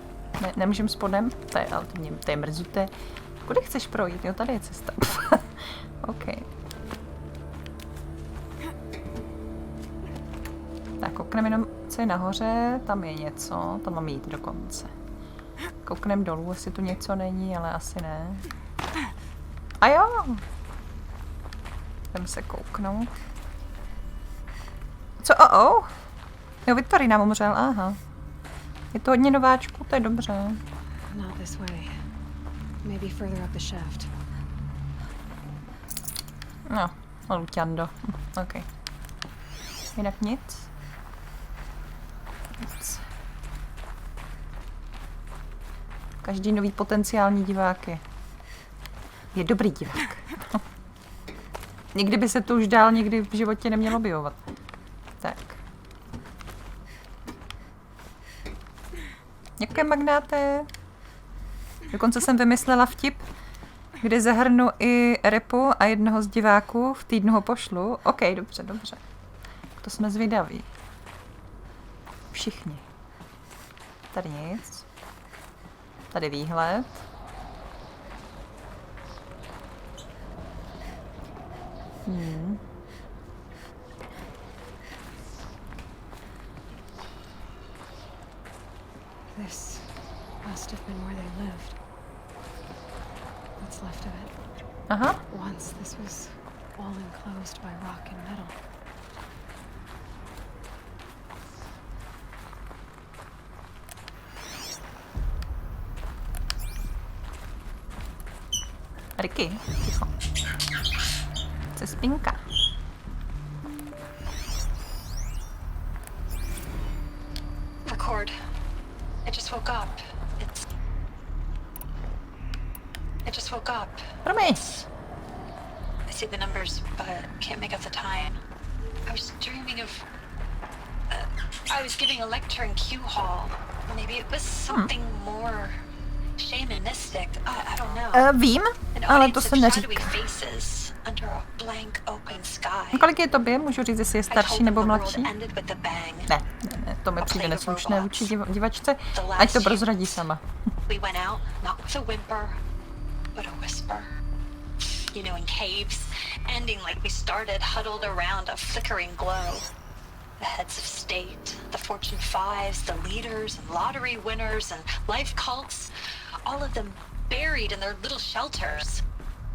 Nemůžem spodem? To je, ale to je mrzuté. Kudy chceš projít? Jo, tady je cesta. OK. Tak, kouknem jenom, co je nahoře. Tam je něco. Tam mám jít dokonce. Kouknem dolů, jestli tu něco není, ale asi ne. A jo! Jdem se kouknout. Co? Jo, Viktory nám umřel, aha. Je to hodně nováčků, to je dobře. Not this way. Maybe further up the shaft. No, Luťando. OK. Jinak nic. Nic. Každý nový potenciální divák je dobrý divák. Nikdy by se to už dál nikdy v životě nemělo objevovat. Tak. Jaké magnáte? Dokonce jsem vymyslela vtip, kde zahrnu i Repu a jednoho z diváků, v týdnu ho pošlu. OK, dobře, dobře. To jsme zvědaví. Všichni. Tady nic. Tady výhled. This must have been where they lived. What's left of it. Aha. Once this was all enclosed by rock and metal. Ricky, ticho. Chce spinka. Record. I just woke up. I just woke up. Promiň. I see the numbers, but can't make out the time. I was dreaming of... I was giving a lecture in Q Hall. Maybe it was something more shamanistic. I don't know. Vím, ale to se neříká. Kolik je tobě? Můžu říct, jestli je starší nebo mladší? Ne, to mi přijde neslušné vůči divačce. Ať to prozradí sama. You know, in caves, ending like we started, huddled around a flickering glow. The heads of state, the Fortune 5s, the leaders, and lottery winners, and life cults, all of them buried in their little shelters.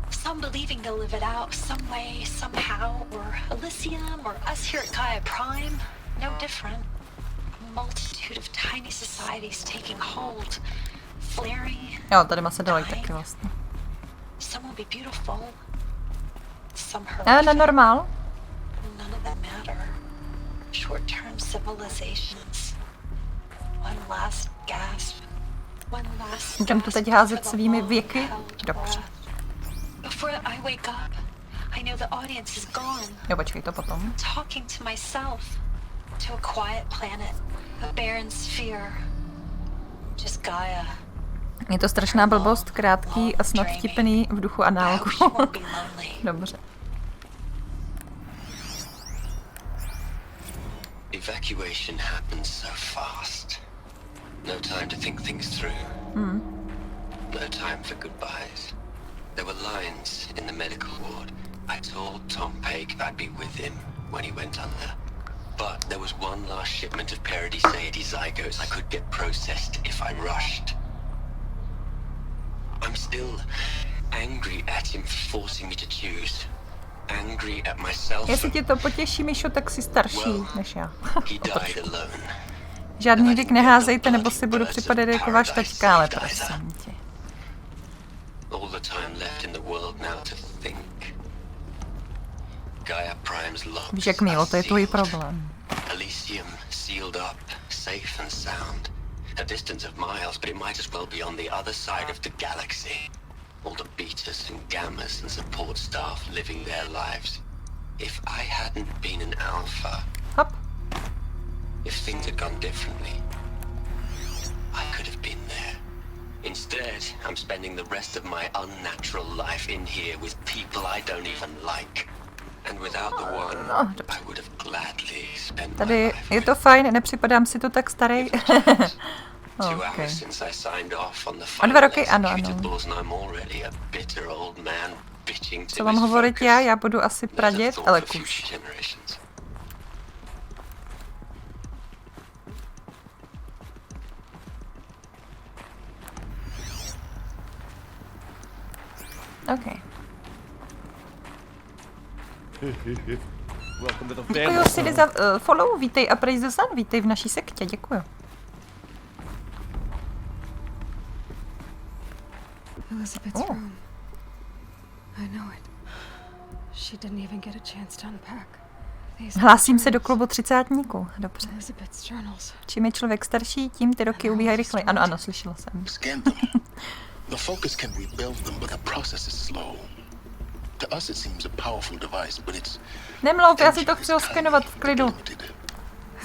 Some believing they'll live it out some way, somehow, or Elysium, or us here at Gaia Prime, no different. A multitude of tiny societies taking hold, flaring, Jo, tady má se dalej taky vlastně. Some will be beautiful, some horrific. Nenormál. None of them matter. Short-term civilizations. One last gasp. One last. Můžem to teď házet svými věky? Dobře. Before I wake up, I know the audience is gone. Jo, počkej, to potom. Talking to myself, to a quiet planet, a barren sphere. Just Gaia. Je to strašná blbost, krátký a snad vtipený v duchu análku. Dobře. Evacuation happens so fast. No time to think things through. No time for goodbyes. There were lines in the medical ward. I told Tom Pake I'd be with him when he went under. But there was one last shipment of Paradis zygotes I could get processed if I rushed. I'm still angry at him for forcing me to choose. Angry at myself. Jestli tě to potěší, Mišo, tak jsi starší než já. Žádný věk neházejte, nebo si budu připadat jako váš taťka, ale prosím tě. Víš, jak Milo, to je tvůj problém. Elysium, sealed up, safe and sound. A distance of miles, but it might as well be on the other side of the galaxy. All the betas and gammas and support staff living their lives. If I hadn't been an alpha, Hop. if things had gone differently, I could have been there. Instead, I'm spending the rest of my unnatural life in here with people I don't even like. And without the one, I would have gladly spent my Tady life je to fajn, nepřipadám si to tak starý. Okay. O 2 roky, ano. Co mám hovorit já? Já budu asi pradět, ale kuš. OK. Děkuju si za follow, vítej a praise the sun, vítej v naší sektě, děkuju. Elizabeth's room. I know it. She didn't even get a chance to unpack. Hlásím se do klubu třicátníků. Dobře. Elizabeth's journals. Čím je člověk starší, tím ty roky ubíhají rychleji. Ano, slyšela jsem. Scan them. The focus can rebuild them, but the process is slow. To us it seems a powerful device, but it's... Nemlouv, já si to chci oskenovat v klidu.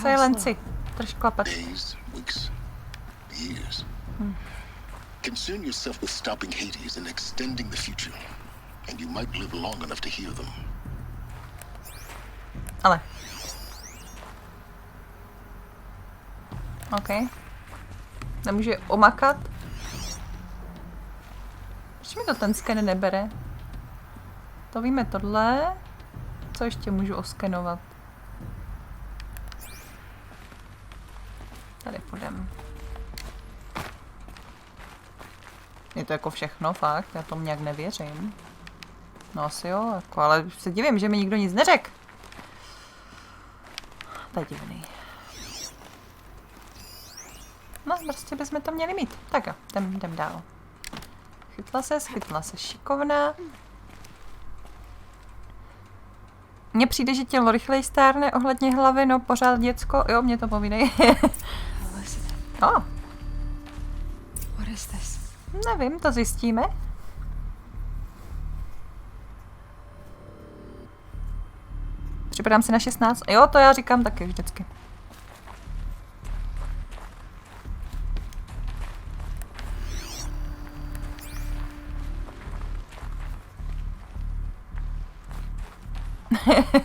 Silenci. Drž klapat. Days, weeks, years. Concern yourself with stopping Hades and extending the future, and you might live long enough to hear them. Ale. OK. Nemůžu omakat. Proč mi to ten sken nebere? To víme tohle. Co ještě můžu oskenovat? Tady půjdem. Je to jako všechno, fakt? Já tomu nějak nevěřím. No asi jo, jako, ale se divím, že mi nikdo nic neřekl. To je divný. No, prostě bychom to měli mít. Tak jo, jdem dál. Chytla se, šikovná. Mně přijde, že tělo rychleji stárne ohledně hlavy, no pořád děcko. Jo, mě to povídej. Oh. What is this? Nevím, to zjistíme. Připadám si na 16. Jo, to já říkám taky vždycky.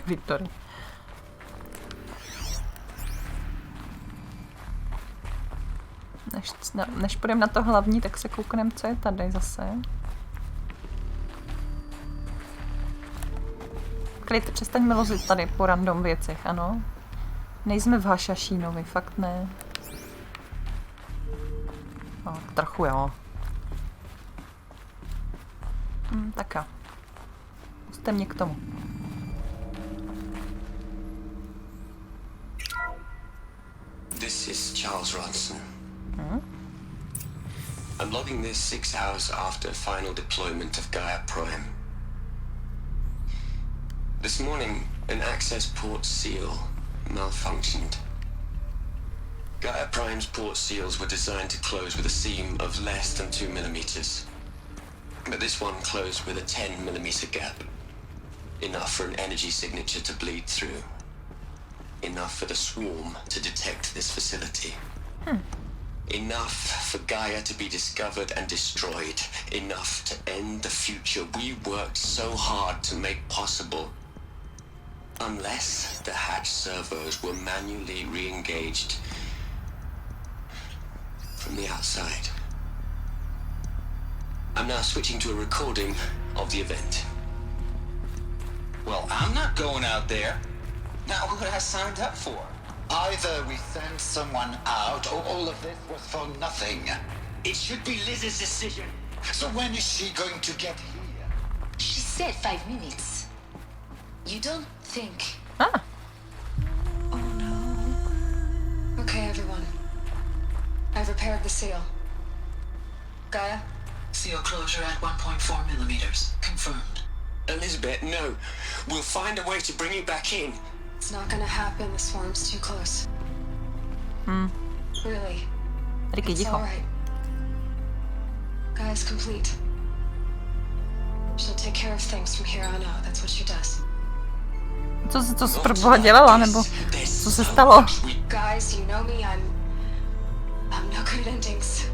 Viktory. Než půjdeme na to hlavní, tak se koukneme, co je tady zase. Klid, přestaňme lozit tady po random věcech, ano. Nejsme v Hašašínovi, fakt ne. No, trochu jo. Tak jo. Pusťte mě k tomu. This is Charles Ronson. I'm logging this 6 hours after final deployment of Gaia Prime. This morning, an access port seal malfunctioned. Gaia Prime's port seals were designed to close with a seam of less than 2 millimeters. But this one closed with a 10 millimeter gap. Enough for an energy signature to bleed through. Enough for the swarm to detect this facility. Enough for Gaia to be discovered and destroyed. Enough to end the future we worked so hard to make possible. Unless the hatch servos were manually re-engaged from the outside. I'm now switching to a recording of the event. Well, I'm not going out there. Now what I signed up for? Either we send someone out, or all of this was for nothing. It should be Liz's decision. So when is she going to get here? She said 5 minutes. You don't think... Ah. Oh no. Okay, everyone. I've repaired the seal. Gaia? Seal closure at 1.4 millimeters. Confirmed. Elizabeth, no. We'll find a way to bring you back in. It's not gonna happen. The swarm's too close. Really. Ricky, It's ticho. all right. Gaia's complete. She'll take care of things from here on out. That's what she does. Co jsi pro boha dělala, nebo co se stalo? Guys, you know me. I'm no good at endings.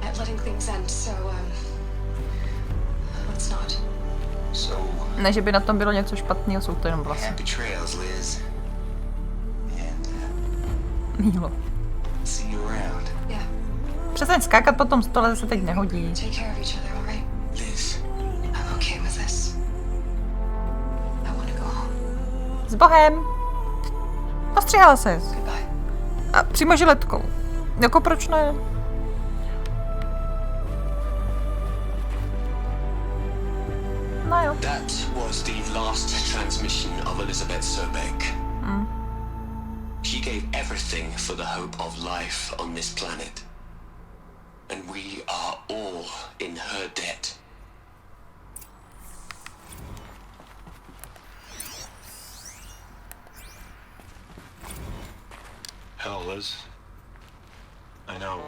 At letting things end, so let's not. Ne, že by na tom bylo něco špatného, jsou to jenom vlasy. Happy trails, Liz. And Mílo. see you around. Yeah. Přestaň skákat po tom stole, se teď nehodí. Take care of each other, all right? Liz. I'm okay with this. I want to go home. S Bohem. Ostříhala ses. Goodbye. A přímo žiletkou. Jako proč ne? No jo. That was the last transmission of Elizabeth Sobeck. She gave everything for the hope of life on this planet. And we are all in her debt. Hell, Liz. I know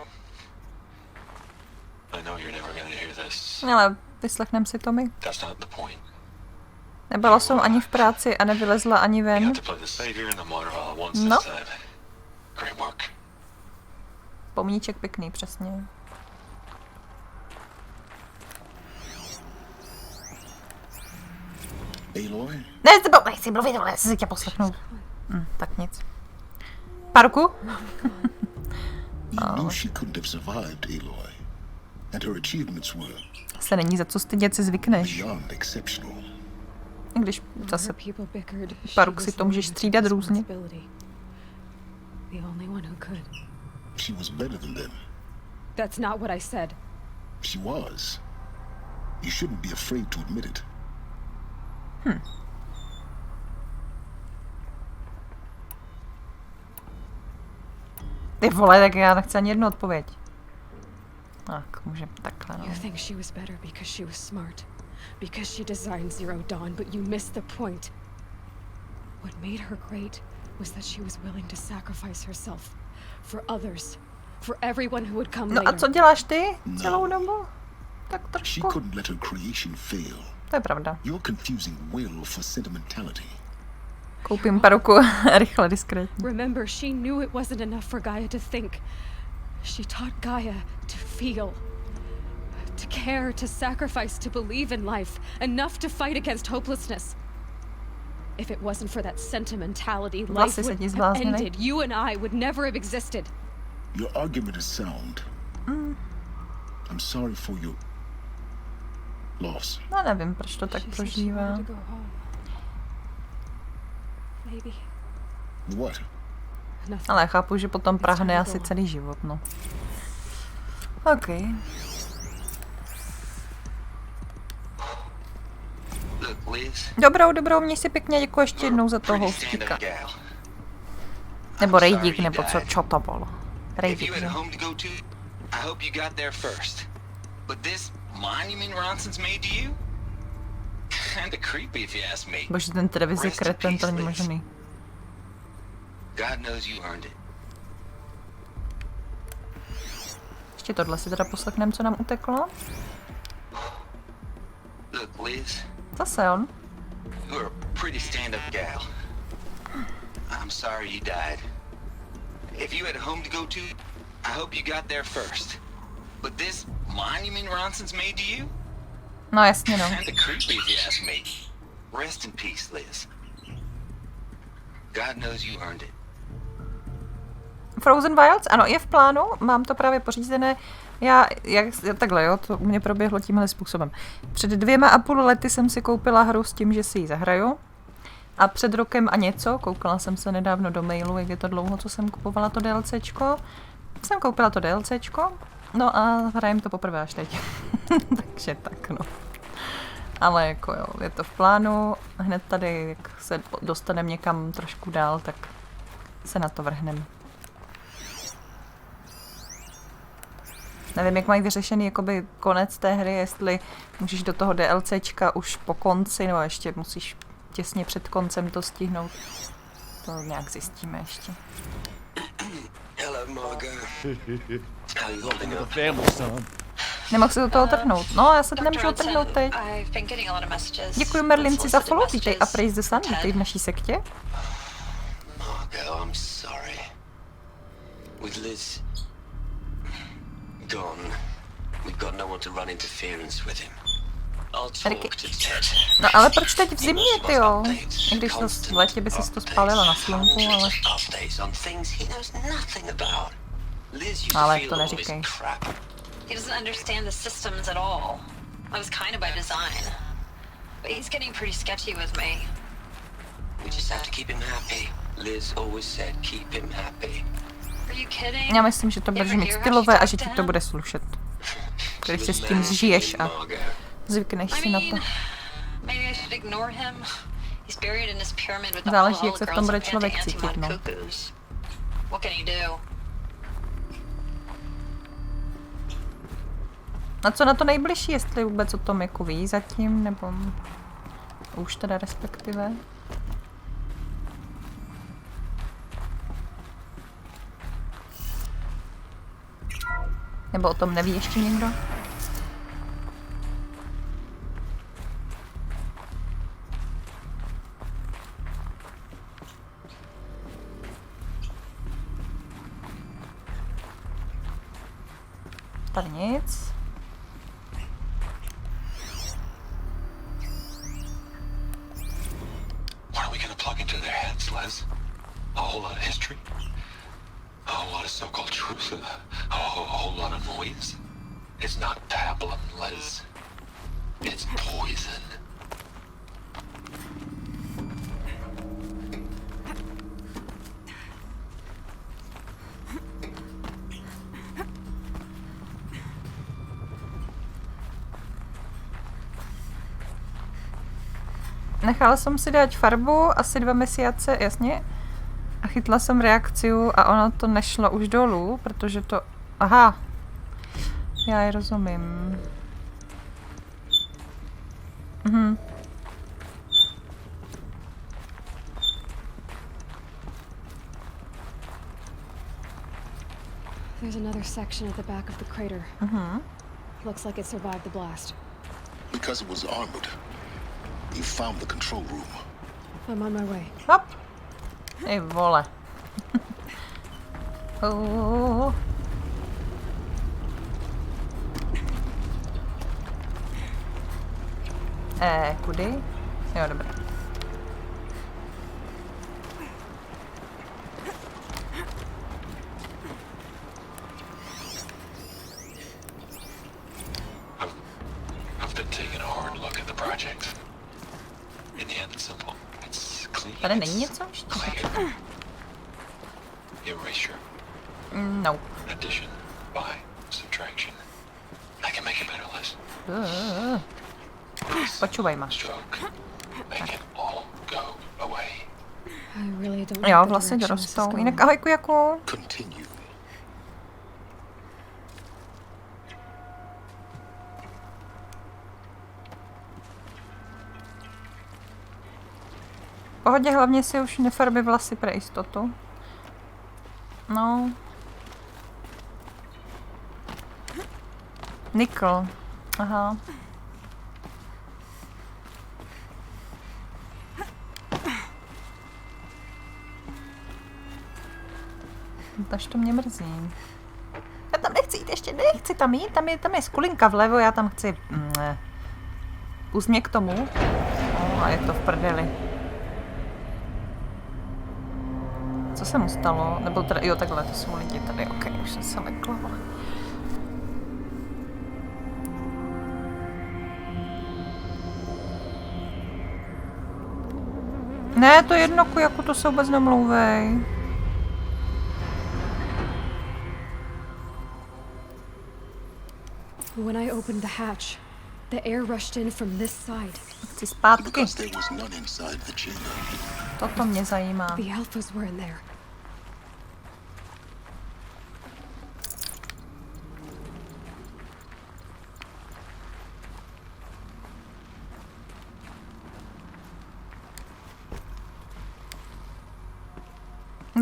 you're never gonna hear this. Ale vyslechnem si to my. That's not the point. Nebyla jsem ani v práci a nevylezla ani You ven. had to play the savior and the martyr all at once No. this time. Great work. Pomníček pěkný, přesně. Aloy? Ne, s tebou nechci mluvit, ale si tě poslechnout. Tak nic. Parku? You knew she couldn't have survived, Aloy. And her achievements were Se není za co stydět, si zvykneš. beyond exceptional. I když zase Paruk si to můžeš střídat různě. The only one who could. She was better than them. That's not what I said. She was. You shouldn't be afraid to admit it. Ty vole, tak já nechci ani jednu odpověď. Tak, můžeme takhle, no. You think she was better because she was smart. Because she designed Zero Dawn, but you missed the point. What made her great was that she was willing to sacrifice herself. For others. For everyone who would come No a later. co děláš ty celou dobu? Tak She trošku. couldn't let her creation fail. To je pravda. You're confusing will for sentimentality. Koupím Paruku rychle, diskrétně. Remember, she knew it wasn't enough for Gaia to think. She taught Gaia to feel. To care, to sacrifice, to believe in life. Enough to fight against hopelessness. If it wasn't for that sentimentality, life Vlasy se would ti have zblázněny. ended. You and I would never have existed. Your argument is sound. I'm sorry for your loss. No nevím, proč to tak She said she prožívá. wanted to go home. Maybe. What? Nothing. Ale chápu, že potom prahne asi celý život, no. OK. Look, Liz. Dobrou, měj si pěkně, děkuji ještě jednou za toho hostíka. Nebo rejdík, nebo čo to bylo. If Rejdík, you had a no. home to go to, I hope you got there first. But this monument Ronson's made to you? Kinda creepy if you ask me. Bože, ten televizi kreten, to není možný. God knows you earned it. Ještě tohle si teda poslechnem, co nám uteklo. Look, Liz, Zase on. you're a pretty stand-up gal. I'm sorry you died. If you had a home to go to, I hope you got there first. But this monument Ronson's made to you? No jasně, no. Kinda creepy if you ask me. Rest in peace, Liz. God knows you earned it. Frozen Wilds, ano, je v plánu, mám to právě pořízené. Takhle, jo, to u mě proběhlo tímhle způsobem. Před 2,5 lety jsem si koupila hru s tím, že si ji zahraju. A před rokem a něco, koukala jsem se nedávno do mailu, jak je to dlouho, co jsem kupovala to DLCčko. Jsem koupila to DLCčko, no a hrajem to poprvé až teď. Takže tak, no. Ale jako jo, je to v plánu, hned tady, jak se dostaneme někam trošku dál, tak se na to vrhneme. Nevím, jak mají vyřešený jakoby konec té hry, jestli můžeš do toho DLCčka už po konci, nebo ještě musíš těsně před koncem to stihnout. To nějak zjistíme ještě. Hello, Margot. How you holding up? Nemohl se do toho trhnout. No, já se nemůžu otrhnout teď. Děkuji Merlinci za follow, vítej a praise the sun, vítej v naší sektě. Margot, I'm sorry. With Liz gone, we've got no one to run interference with him. I'll talk to Ted. No ale proč teď v zimě, tyjo? I když to v létě by si to spálila na slunku, ale... Ale to neříkej. He doesn't understand the systems at all. I was kind of by design. But he's getting pretty sketchy with me. We just have to keep him happy. Liz always said keep him happy. Are you kidding? Já myslím, že to budeš mít stylové a že ti to bude slušet. Když se s tím zžiješ a zvykneš si na to. Záleží, jak se v tom bude člověk cítit, no. A co na to nejbližší, jestli vůbec o tom jako ví zatím, nebo už teda respektive? Nebo o tom neví ještě někdo? Tady nic. What are we gonna plug into their heads, Liz? A whole lot of history? A whole lot of so-called truth? A whole lot of noise? It's not pablum, Liz. It's poison. Nechala jsem si dát farbu, asi 2 měsíce, jasně. A chytla jsem reakciu a ono to nešlo už dolů, protože to... Aha. Já je rozumím. Mhm. There's another section at the back of the crater. Looks like it survived the blast. Because it was armored, you found the control room. I'm on my way. Hop. Ej vole. Oh. Kudy? Jo, dobré. I've been taking a hard look at the project. In the end, it's simple. It's clean. Tady není něco? Erasure. No. Addition. By. Subtraction. I can make a better list. Počúvaj ma. Make it all go away. Jo, vlastně dorostou. Jinak ahojku jako. Continue. Pohodě, hlavně si už nefarbi vlasy pro jistotu. No. Nikl. Aha. Až to mě mrzí. Já tam nechci jít, ještě nechci tam jít, tam je skulinka vlevo, já tam chci... Pust mě k tomu. A je to v prdeli. Co se mu stalo? Nebo teda, jo, takhle, to jsou lidi tady, ok, už jsem se lekla. Ne, to jedno, jako to se vůbec nemlouvej. When I opened the hatch, the air rushed in from this side. Chci zpátky. Toto mě zajímá. The alphas were in there.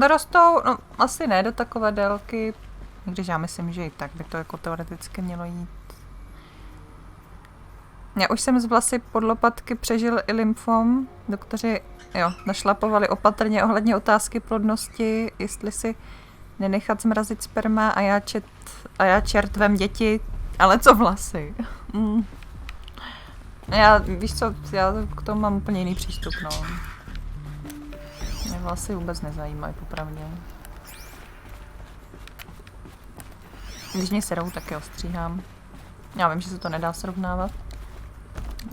Dorostou, no asi ne do takové délky, když já myslím, že i tak by to jako teoreticky mělo jít. Já už jsem z vlasy pod lopatky přežil i lymfom. Doktoři, jo, našlapovali opatrně ohledně otázky plodnosti, jestli si nenechat zmrazit sperma a já čertvem děti, ale co vlasy? Já, víš co, já k tomu mám úplně jiný přístup, no. Mě vlasy vůbec nezajímají, popravdě. Když mě serou, tak je ostříhám. Já vím, že se to nedá srovnávat.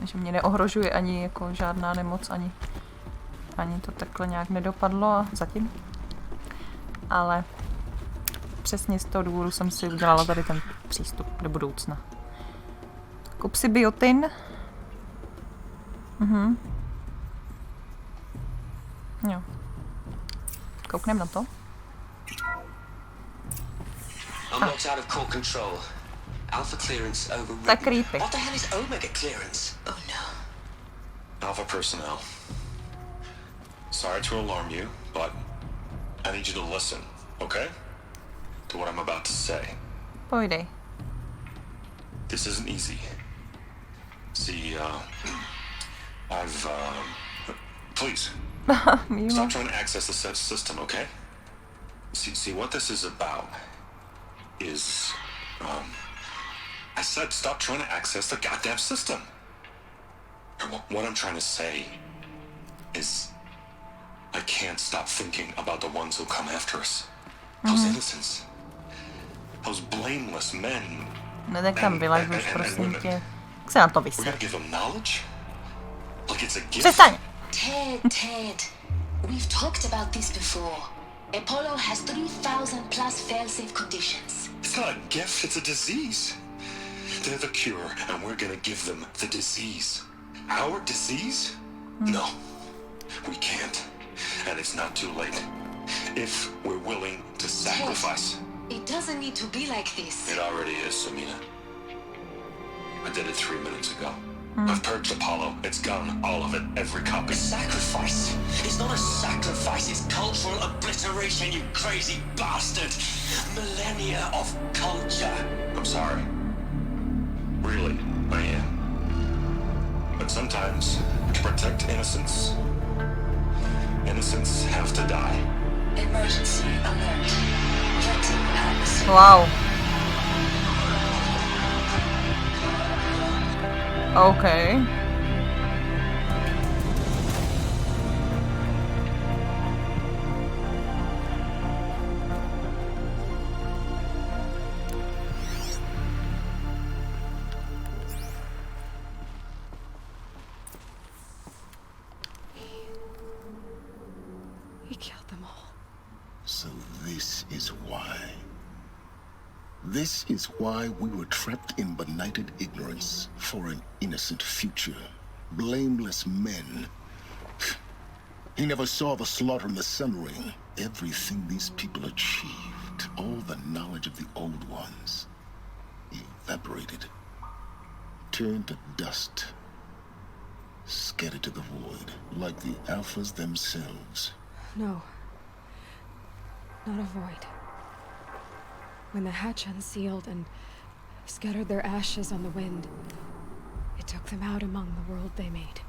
Že mě neohrožuje ani jako žádná nemoc, ani to takhle nějak nedopadlo zatím. Ale přesně z toho důvodu jsem si udělala tady ten přístup do budoucna. Kup si biotin. Jo. Kouknem na to. Alpha clearance overridden. Tak creepy. What the hell is Omega clearance? Oh no. Alpha personnel. Sorry to alarm you, but I need you to listen, okay? To what I'm about to say. Pojdej. This isn't easy. See, please. Stop trying to access the system, okay? See what this is about is, I said stop trying to access the goddamn system. What I'm trying to say is I can't stop thinking about the ones who come after us. Those innocents. Those blameless men. No tak tam vylez už, prosím tě. Jak se na to vyser? Přestaň! Ted, we've talked about this before. Apollo has 3,000 plus fail-safe conditions. It's not a gift, it's a disease. They're the cure, and we're gonna give them the disease. Our disease? No, we can't. And it's not too late. If we're willing to sacrifice. It doesn't need to be like this. It already is, Samina. I did it 3 minutes ago. I've purged Apollo. It's gone, all of it, every copy. Sacrifice? It's not a sacrifice, it's cultural obliteration, you crazy bastard! Millennia of culture! I'm sorry. Really, I am. But sometimes, to protect innocence, innocents have to die. Emergency alert. Jetting atmosphere. Wow. Okay. He killed them all. So this is why. This is why we were trapped in benighted ignorance for an innocent future. Blameless men. He never saw the slaughter in the Sun Ring. Everything these people achieved, all the knowledge of the old ones, evaporated, turned to dust, scattered to the void, like the Alphas themselves. No. Not a void. When the hatch unsealed and scattered their ashes on the wind, it took them out among the world they made.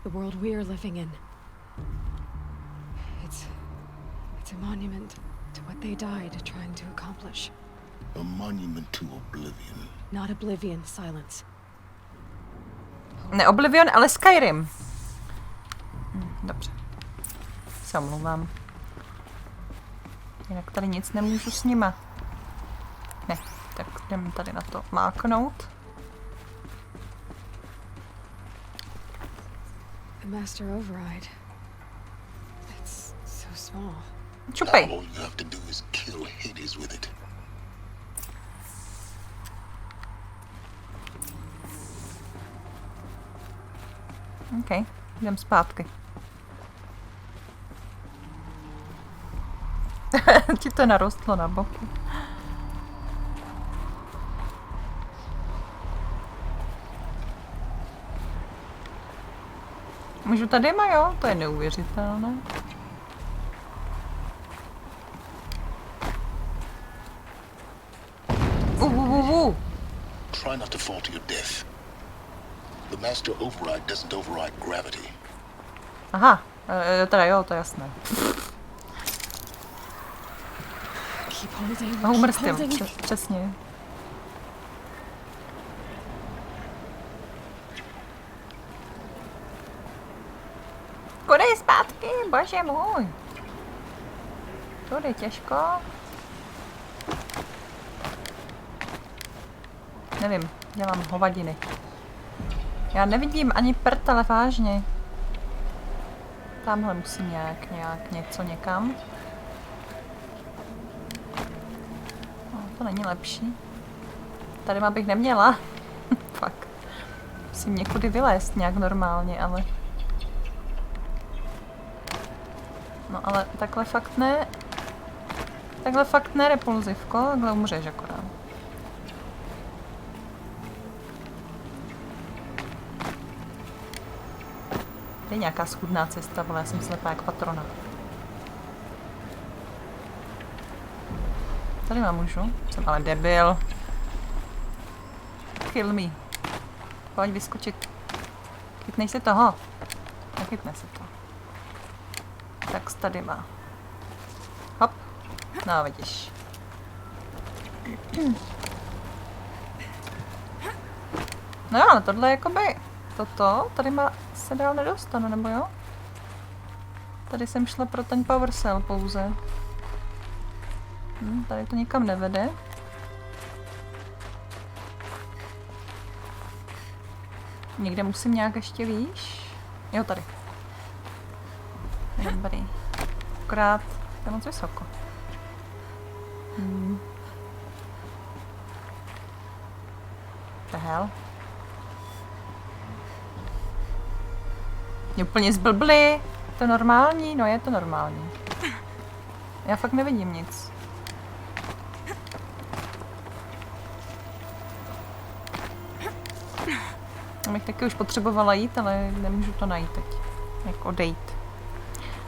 The world we're living in. It's a monument to what they died trying to accomplish. A monument to oblivion. Not oblivion, silence. Ne Oblivion, ale Skyrim. Dobře. Se omlouvám. Jinak tady nic nemůžu s nima. Ne, tak jdem tady na to máknout. The master override. It's so small. Čupej. All you have to do is kill Hades with it. OK, jdem zpátky. Ti to narostlo na boky. Můžu tady, jo? To je neuvěřitelné. Try not to fall to your death. The master override doesn't override gravity. Aha, teda jo, to je jasné. Homer styl, přesně. Kudy zpátky, bože můj. Tudy těžko. Nevím, dělám hovadiny. Já nevidím ani prd, ale vážně. Tamhle musím nějak něco někam. No, to není lepší. Tady bych neměla. Fakt. Musím někudy vylézt nějak normálně, ale... No ale takhle fakt ne. Takhle fakt ne, repulzivko. Takhle umřeš akorát. Je nějaká schůdná cesta, ale já jsem slepá jak patrona. Tady mám můžu. Jsem ale debil. Kill me. Pojď vyskočit. Chytnej se toho. Nechytne se to. Tak tady má. Hop. No, vidíš. No jo, ale tohle jakoby... Toto, tady se dál nedostanu, nebo jo? Tady jsem šla pro ten power cell pouze. Tady to nikam nevede. Někde musím nějak ještě výš. Jo, tady. Dobrý. Akorát, to je moc vysoko. The hell? Mě úplně zblbli. To je normální? No je to normální. Já fakt nevidím nic. Já bych taky už potřebovala jít, ale nemůžu to najít teď. Jak odejít.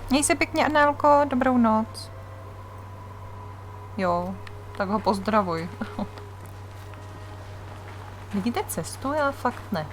Měj se pěkně, Análko, dobrou noc. Jo, tak ho pozdravuj. Vidíte cestu? Já fakt ne.